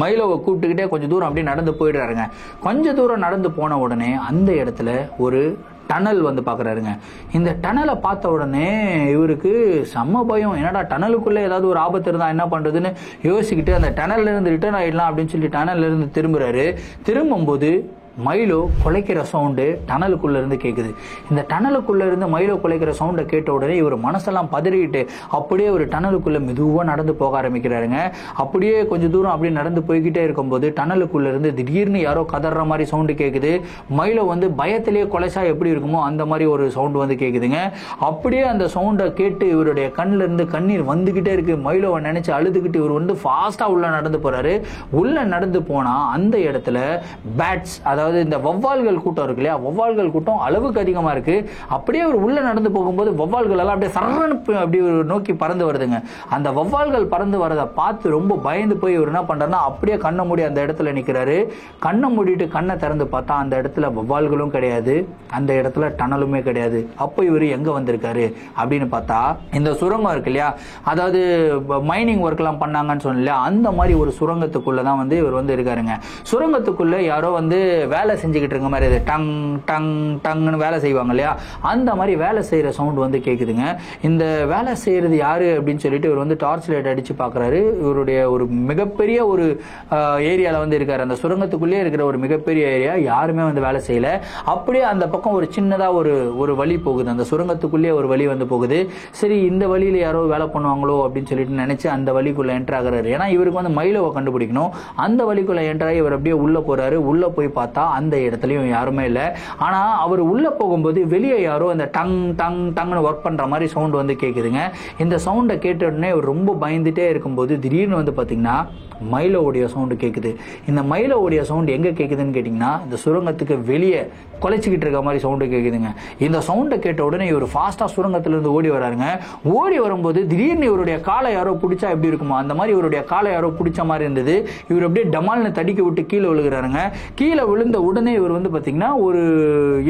மைலோவை கூப்பிட்டுக்கிட்டே கொஞ்சம் தூரம் அப்படியே நடந்து போயிடுறாருங்க. கொஞ்சம் தூரம் நடந்து போன உடனே அந்த இடத்துல ஒரு டனல் வந்து பார்க்குறாருங்க. இந்த டனலை பார்த்த உடனே இவருக்கு செம்ம பயம். என்னடா டனலுக்குள்ளே ஏதாவது ஒரு ஆபத்து இருந்தால் என்ன பண்ணுறதுன்னு யோசிச்சுக்கிட்டு அந்த டனல்ல இருந்து ரிட்டர்ன் ஆகிடலாம் அப்படின்னு சொல்லி டனல்ல இருந்து திரும்புறாரு. திரும்பும்போது மைலோ குலைக்கிற சவுண்டு டனலுக்குள்ள இருந்து கேட்குது. இந்த டனலுக்குள்ள இருந்து மைலோ குலைக்கிற சவுண்டை கேட்ட உடனே இவர் மனசெல்லாம் பதறிக்கிட்டு அப்படியே ஒரு டனலுக்குள்ள மெதுவாக நடந்து போக ஆரம்பிக்கிறாருங்க. அப்படியே கொஞ்சம் தூரம் அப்படியே நடந்து போய்கிட்டே இருக்கும்போது டனலுக்குள்ள இருந்து திடீர்னு யாரோ கதற மாதிரி சவுண்டு கேட்குது. மைலோ வந்து பயத்திலேயே கொலைச்சா எப்படி இருக்குமோ அந்த மாதிரி ஒரு சவுண்டு வந்து கேட்குதுங்க. அப்படியே அந்த சவுண்டை கேட்டு இவருடைய கண்ணில் இருந்து கண்ணீர் வந்துகிட்டே இருக்கு. மைலோவை நினைச்சு அழுதுகிட்டு இவர் வந்து ஃபாஸ்டா உள்ள நடந்து போறாரு. உள்ள நடந்து போனா அந்த இடத்துல பேட்ஸ், அதாவது இந்த வௌவால்கள் கூட்டம் இருக்கு இல்லையா, வௌவால்கள் கூட்டம் அளவுக்கு அதிகமா இருக்கு. அப்படியே ஒரு உள்ள நடந்து போகும்போது வௌவால்கள் எல்லாம் அப்படியே சரணு அப்படி நோக்கி பறந்து வருதுங்க. அந்த வௌவால்கள் பறந்து வரதை பார்த்து ரொம்ப பயந்து போய் இவர் என்ன பண்றாருன்னா அப்படியே கண்ணை மூடி அந்த இடத்துல நிக்கிறாரு. கண்ணை மூடிட்டு கண்ணை திறந்து பார்த்தா அந்த இடத்துல வௌவால்களும் கிடையாது, அந்த இடத்துல டனலுமே கிடையாது. அப்போ இவர் எங்க வந்திருக்காரு அப்படின்னு பார்த்தா இந்த சுரங்கம் இருக்கு இல்லையா, அதாவது மைனிங் ஒர்க் எல்லாம் பண்ணாங்கன்னு சொன்னல அந்த மாதிரி ஒரு சுரங்கத்துக்குள்ளதான் வந்து இவர் வந்து இருக்காருங்க. சுரங்கத்துக்குள்ள யாரோ வந்து வேலை செஞ்சுக்கிட்டு இருக்க மாதிரி டங் டங் டங்னு வேலை செய்வாங்க இல்லையா, அந்த மாதிரி வேலை செய்யற சவுண்ட் வந்து கேக்குதுங்க. இந்த வேலை செய்யறது யாரு அப்படின்னு சொல்லிட்டு இவர் வந்து டார்ச் லைட் அடிச்சு பாக்குறாரு. இவருடைய ஒரு மிகப்பெரிய ஒரு ஏரியால வந்து இருக்காரு. அந்த சுரங்கத்துக்குள்ளே இருக்கிற ஒரு மிகப்பெரிய ஏரியா, யாருமே வந்து வேலை செய்யல. அப்படியே அந்த பக்கம் ஒரு சின்னதா ஒரு வழி போகுது, அந்த சுரங்கத்துக்குள்ளே ஒரு வழி வந்து போகுது. சரி இந்த வழியில யாரோ வேலை பண்ணுவாங்களோ அப்படின்னு சொல்லிட்டு நினைச்சு அந்த வழிக்குள்ள என்டர் ஆகுறாரு. ஏன்னா இவருக்கு வந்து மைலோவை கண்டுபிடிக்கணும். அந்த வழிக்குள்ள என்டர் ஆகி இவர் அப்படியே உள்ள போறாரு. உள்ள போய் பார்த்தா அந்த இடத்துலயும் யாருமே இல்லை. ஆனா அவர் உள்ள போகும்போது வெளியே யாரோ அந்த டங் டங் டங்னு ஒர்க் பண்ற மாதிரி சவுண்ட் வந்து கேக்குதுங்க. இந்த சவுண்டை கேட்ட உடனே ரொம்ப பயந்துட்டே இருக்கும்போது திடீர்னு வந்து பாத்தீங்கன்னா மைலோவுடைய சவுண்டு கேக்குது. இந்த மைலோவுடைய சவுண்ட் எங்க கேக்குதுன்னு கேட்டீங்கன்னா இந்த சுரங்கத்துக்கு வெளியே கொலைச்சிக்கிட்டு இருக்க மாதிரி சவுண்டு கேக்குதுங்க. இந்த சவுண்டை கேட்ட உடனே இவர் ஃபாஸ்டா சுரங்கத்துல இருந்து ஓடி வராருங்க. ஓடி வரும்போது திடீர்னு இவருடைய காலை யாரோ பிடிச்சா எப்படி இருக்குமோ அந்த மாதிரி இவருடைய காலை யாரோ பிடிச்ச மாதிரி இருந்தது. இவர் அப்படியே டமால்னு தடிக்க விட்டு கீழே விழுகிறாருங்க. கீழே விழுந்த உடனே இவர் வந்து பாத்தீங்கன்னா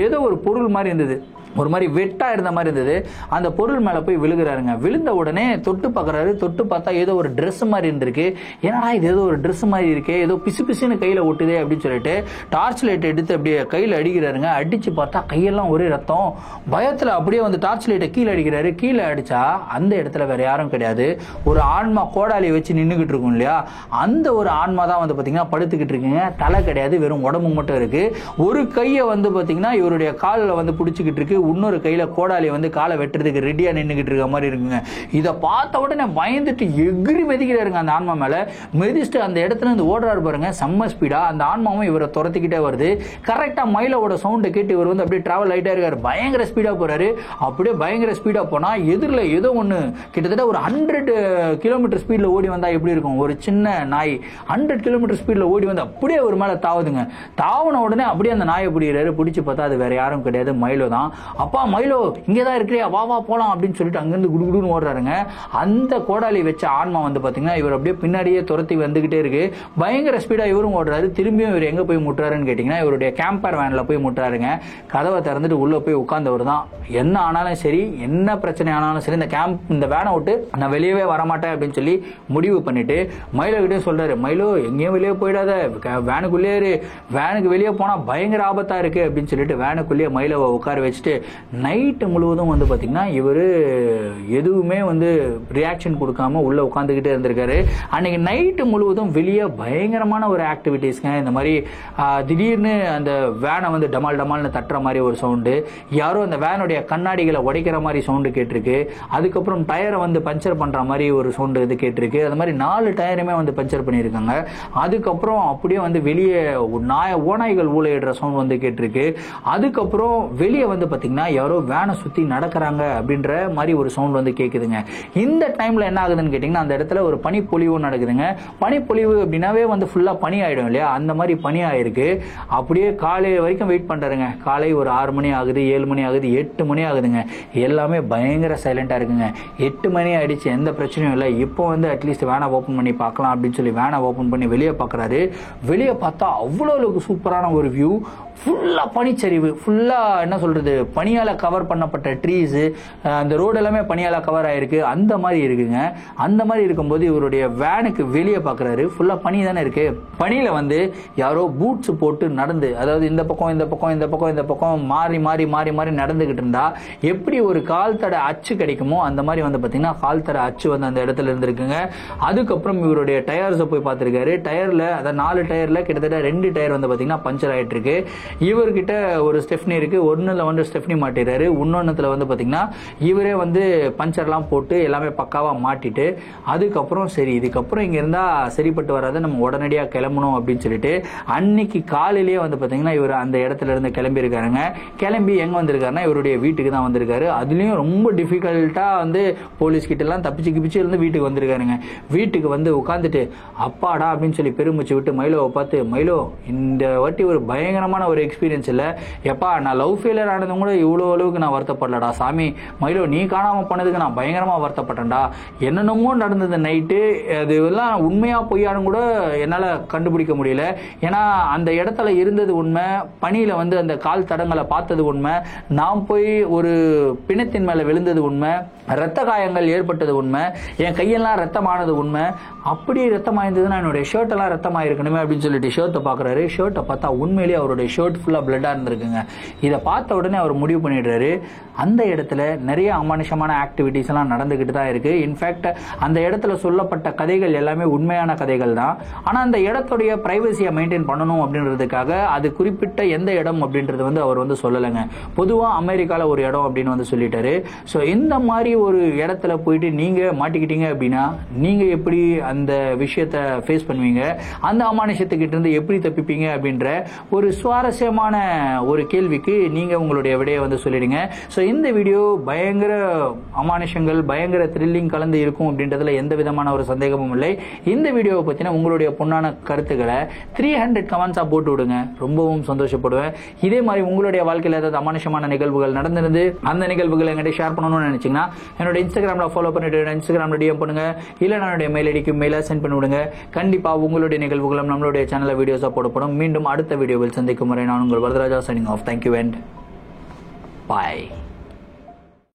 ஏதோ ஒரு பொருள் மாதிரி இருந்தது, ஒரு மாதிரி வெட்டா இருந்த மாதிரி இருந்தது. அந்த பொருள் மேல போய் விழுகிறாருங்க. விழுந்த உடனே தொட்டு பார்க்கறாரு. தொட்டு பார்த்தா ஏதோ ஒரு ட்ரெஸ் மாதிரி இருந்திருக்கு. ஏன்னா இது ஏதோ ஒரு ட்ரெஸ் மாதிரி இருக்கே, ஏதோ பிசு பிசுன்னு கையில ஒட்டுதே அப்படின்னு சொல்லிட்டு டார்ச் லைட் எடுத்து அப்படியே கையில அடிக்கிறாருங்க. அடிச்சு பார்த்தா கையெல்லாம் ஒரே ரத்தம். பயத்துல அப்படியே வந்து டார்ச் லைட்டை கீழே அடிக்கிறாரு. கீழே அடிச்சா அந்த இடத்துல வேற யாரும் கிடையாது, ஒரு ஆன்மா கோடாலியை வச்சு நின்றுகிட்டு இருக்கும் இல்லையா, அந்த ஒரு ஆன்மா தான் வந்து பாத்தீங்கன்னா படுத்துக்கிட்டு இருக்குங்க. தலை கிடையாது, வெறும் உடம்பு மட்டும் இருக்கு. ஒரு கையை வந்து பாத்தீங்கன்னா இவருடைய காலில் வந்து பிடிச்சிக்கிட்டு இருக்கு, இன்னொரு கையில கோடாலி வந்து காலை வெட்டுறதுக்கு ரெடியா நின்றுகிட்டு இருக்க மாதிரி இருக்குங்க. இதை பார்த்த உடனே பயந்துட்டு எகிரி மிதிக்கிறாருங்க அந்த ஆன்மா மேல. மிதிச்சுட்டு அந்த இடத்துல இருந்து ஓடுறாரு பாருங்க செம்ம ஸ்பீடா. அந்த ஆன்மாவும் இவரை துரத்திக்கிட்டே வருது. கரெக்டா மைலோட சவுண்டை கேட்டு இவர் வந்து அப்படியே டிராவல் ஆயிட்டே இருக்காரு. பயங்கர ஸ்பீடா போறாரு. அப்படியே பயங்கர ஸ்பீடா போனா எதிரில் ஏதோ ஒண்ணு கிட்டத்தட்ட ஒரு 100 கிலோமீட்டர் ஸ்பீட்ல ஓடி வந்தா எப்படி இருக்கும், ஒரு சின்ன நாய் 100 கிலோமீட்டர் ஸ்பீட்ல ஓடி வந்து அப்படியே ஒரு மேல தாவுதுங்க. தாவுன உடனே அப்படியே அந்த நாயை பிடிக்கிறாரு. பிடிச்சு பார்த்தா அது வேற யாரும் கிடையாது, மைலோ தான். அப்பா மைலோ இங்கேதான் இருக்கிறியா, வா வா போலாம் அப்படின்னு சொல்லிட்டு அங்கிருந்து குடுகுடுன்னு ஓடுறாருங்க. அந்த கோடாலி வச்ச ஆன்மா வந்து பாத்தீங்கன்னா இவர் அப்படியே பின்னாடியே துரத்தி வந்துகிட்டே இருக்கு. பயங்கர ஸ்பீடா இவரும் ஓடுறாரு. திரும்பியும் இவர் எங்க போய் முட்டுறாருன்னு கேட்டீங்கன்னா இவருடைய கேம்பர் வேன்ல போய் முட்டுறாருங்க. கதவை திறந்துட்டு உள்ள போய் உட்கார்ந்தவர் தான். என்ன ஆனாலும் சரி, என்ன பிரச்சனை ஆனாலும் சரி, இந்த வேனை விட்டு நான் வெளியவே வரமாட்டேன் அப்படின்னு சொல்லி முடிவு பண்ணிட்டு மைலோ கிட்டே சொல்றாரு, மைலோ எங்கேயும் வெளியே போயிடாத, வேனுக்குள்ளே இரு, வேனுக்கு வெளியே போனா பயங்கர ஆபத்தா இருக்கு அப்படின்னு சொல்லிட்டு வேனுக்குள்ளேயே மைலோவை உட்கார வச்சுட்டு நைட்டு முழுவதும் வந்து பாத்தீங்கன்னா இவரு எதுவுமே வந்து ரியாக்ஷன் கொடுக்காம உள்ள உட்காந்துக்கிட்டே இருந்திருக்காரு. அன்னைக்கு நைட்டு முழுவதும் வெளியே பயங்கரமான ஒரு ஆக்டிவிட்டிஸ்ங்க. இந்த மாதிரி திடீர்னு அந்த வேனை வந்து டமால் டமால்னு தட்டுற மாதிரி ஒரு சவுண்டு, யாரோ அந்த வேனுடைய கண்ணாடிகளை உடைக்கிற மாதிரி சவுண்டு கேட்டிருக்கு. அதுக்கப்புறம் டயரை வந்து பஞ்சர் பண்ற மாதிரி ஒரு சவுண்டு இது கேட்டிருக்கு. அது மாதிரி 4 டயருமே வந்து பஞ்சர் பண்ணியிருக்காங்க. அதுக்கப்புறம் அப்படியே வந்து வெளியே ஓநாய்கள் ஊழையிடுற சவுண்ட் வந்து கேட்டிருக்கு. அதுக்கப்புறம் வெளியே வந்து பாத்தீங்கன்னா பாத்தீங்கன்னா யாரோ வேனை சுத்தி நடக்கிறாங்க அப்படின்ற மாதிரி ஒரு சவுண்ட் வந்து கேக்குதுங்க. இந்த டைம்ல என்ன ஆகுதுன்னு கேட்டீங்கன்னா அந்த இடத்துல ஒரு பனிப்பொழிவு நடக்குதுங்க. பனிப்பொழிவு அப்படின்னாவே வந்து ஃபுல்லா பனி ஆயிடும் இல்லையா, அந்த மாதிரி பனி ஆயிருக்கு. அப்படியே காலை வரைக்கும் வெயிட் பண்றாருங்க. காலை ஒரு 6 மணி ஆகுது, 7 மணி ஆகுது, 8 மணி ஆகுதுங்க. எல்லாமே பயங்கர சைலண்டா இருக்குங்க. 8 மணி ஆயிடுச்சு, எந்த பிரச்சனையும் இல்லை. இப்போ வந்து அட்லீஸ்ட் வேனை ஓபன் பண்ணி பார்க்கலாம் அப்படின்னு சொல்லி வேனை ஓபன் பண்ணி வெளியே பார்க்கறாரு. வெளியே பார்த்தா அவ்வளோ அளவுக்கு சூப்பரான ஒரு வியூ. ஃபுல்லா பனிச்சரிவு, ஃபுல்லா என்ன சொல்றது, பனியால கவர் பண்ணப்பட்ட ட்ரீஸ், அந்த ரோடு எல்லாமே பனியால கவர் ஆயிருக்கு. அந்த மாதிரி இருக்குங்க. அந்த மாதிரி இருக்கும்போது இவருடைய வேனுக்கு வெளியே பார்க்கறாரு. ஃபுல்லா பனி தானே இருக்கு. பனியில வந்து யாரோ பூட்ஸ் போட்டு நடந்து, அதாவது இந்த பக்கம் இந்த பக்கம் இந்த பக்கம் இந்த பக்கம் மாறி மாறி மாறி மாறி நடந்துகிட்டு இருந்தா எப்படி ஒரு கால் தடை அச்சு கிடைக்குமோ அந்த மாதிரி வந்து பாத்தீங்கன்னா கால் தடை அச்சு வந்து அந்த இடத்துல இருந்திருக்குங்க. அதுக்கப்புறம் இவருடைய டயர்ஸை போய் பார்த்திருக்காரு. டயர்ல அதாவது 4 டயர்ல கிட்டத்தட்ட 2 டயர் வந்து பாத்தீங்கன்னா பஞ்சர் ஆயிட்டு இருக்கு. இவர்கிட்ட ஒரு ஸ்டெப்னி இருக்கு. ஒன்னுல வந்து ஸ்டெப்னி மாட்டிடுறாரு. இன்னொன்னுல வந்து பாத்தீங்கன்னா இவரே வந்து பஞ்சர்லாம் போட்டு எல்லாமே பக்காவா மாட்டிட்டு அதுக்கப்புறம் சரி இதுக்கப்புறம் இங்க இருந்தா சரிப்பட்டு வராது, நம்ம உடனடியா கிளம்பணும் அப்படின்னு சொல்லிட்டு அன்னைக்கு காலையிலேயே வந்து பாத்தீங்கன்னா இவர் அந்த இடத்துல இருந்து கிளம்பி இருக்காருங்க. கிளம்பி எங்க வந்திருக்காருன்னா இவருடைய வீட்டுக்கு தான் வந்திருக்காரு. அதுலயும் ரொம்ப டிஃபிகல்ட்டா வந்து போலீஸ் கிட்ட எல்லாம் தப்பிச்சு கிப்பிச்சு இருந்து வீட்டுக்கு வந்திருக்காருங்க. வீட்டுக்கு வந்து உட்காந்துட்டு அப்பாடா அப்படின்னு சொல்லி பெருமிச்சு விட்டு மைலோவை பார்த்து, மைலோ இந்த வாட்டி ஒரு பயங்கரமான ஒரு எக்ஸ்பீரியன்ஸ் இல்ல, எப்பா நான் லவ் ஃபெயிலியர் ஆனதும் கூட இவ்வளவு அளவுக்கு நான் வருத்தப்படலடா சாமி, மைலோ நீ காணாம போனதுக்கு நான் பயங்கரமா வருத்தப்பட்டேன்டா, என்னென்னமோ நடந்தது நைட்டு, அது எல்லாம் உண்மையா பொய்யானு கூட என்னால கண்டுபிடிக்க முடியல. ஏன்னா அந்த இடத்துல இருந்தது உண்மை, பனியில வந்து அந்த கால் தடங்களை பார்த்தது உண்மை, நாம் போய் ஒரு பிணத்தின் மேல விழுந்தது உண்மை, ரத்த காயங்கள் ஏற்பட்டது உண்மை, என் கையெல்லாம் ரத்தமானது உண்மை. அப்படி ரத்தமாயிருந்ததுன்னா என்னுடைய ஷர்ட் எல்லாம் ரத்தமாயிருக்கணுமே அப்படின்னு சொல்லிட்டு ஷர்ட்டை பாக்குறாரு. ஷர்ட்டை பார்த்தா உண்மையிலேயே அவருடைய ஷர்ட் ஃபுல்லா பிளட்டா இருந்திருக்குங்க. இதை பார்த்த உடனே அவர் முடிவு பண்ணிடுறாரு, அந்த இடத்துல நிறைய அமானுஷமான ஆக்டிவிட்டிஸ் எல்லாம் நடந்துகிட்டு தான் இருக்கு. இன்ஃபேக்ட் அந்த இடத்துல சொல்லப்பட்ட கதைகள் எல்லாமே உண்மையான கதைகள் தான். ஆனா அந்த இடத்துடைய பிரைவசியை மெயின்டைன் பண்ணணும் அப்படின்றதுக்காக அது குறிப்பிட்ட எந்த இடம் அப்படின்றது வந்து அவர் வந்து சொல்லலைங்க. பொதுவா அமெரிக்கால ஒரு இடம் அப்படின்னு வந்து சொல்லிட்டாரு. ஸோ இந்த மாதிரி ஒரு இடத்துல போயிட்டு நீங்க மாட்டிக்கிட்டீங்க அப்படின்னா நீங்க எப்படி அந்த விஷயத்தை ஃபேஸ் பண்ணுவீங்க, அந்த அமானுஷத்துக்கிட்ட இருந்து எப்படி தப்பிப்பீங்க அப்படின்ற ஒரு சுவாரஸ்யமான ஒரு கேள்விக்கு நீங்க உங்களுடைய விடையை வந்து சொல்லிடுங்க. ஸோ இந்த வீடியோ பயங்கர அமானுஷங்கள் பயங்கர த்ரில்லிங் கலந்து இருக்கும் அப்படின்றதுல எந்த விதமான ஒரு சந்தேகமும் இல்லை. இந்த வீடியோவை பத்தின உங்களுடைய பொன்னான கருத்துக்களை 300 கமெண்ட்ஸா போட்டு விடுங்க, ரொம்பவும் சந்தோஷப்படுவேன். இதே மாதிரி உங்களுடைய வாழ்க்கையில் ஏதாவது அமானுஷமான நிகழ்வுகள் நடந்திருந்து அந்த நிகழ்வுகளை என்கிட்ட ஷேர் பண்ணணும்னு நினைச்சீங்கன்னா என்னோட இன்ஸ்டாகிராம்ல ஃபாலோ பண்ணிட்டு இன்ஸ்டாகிராம்ல டிஎம் பண்ணுங்க, இல்ல என்னுடைய மெயில் ஐடிக்கு மெயிலா சென்ட் பண்ணி விடுங்க. கண்டிப்பா உங்களுடைய நிகழ்வுகளும் நம்மளுடைய சேனல்ல வீடியோஸா போடப்படும். மீண்டும் அடுத்த வீடியோவில் சந்திக்கும் வரை நான் உங்கள் Varadaraja signing off. Thank you and bye.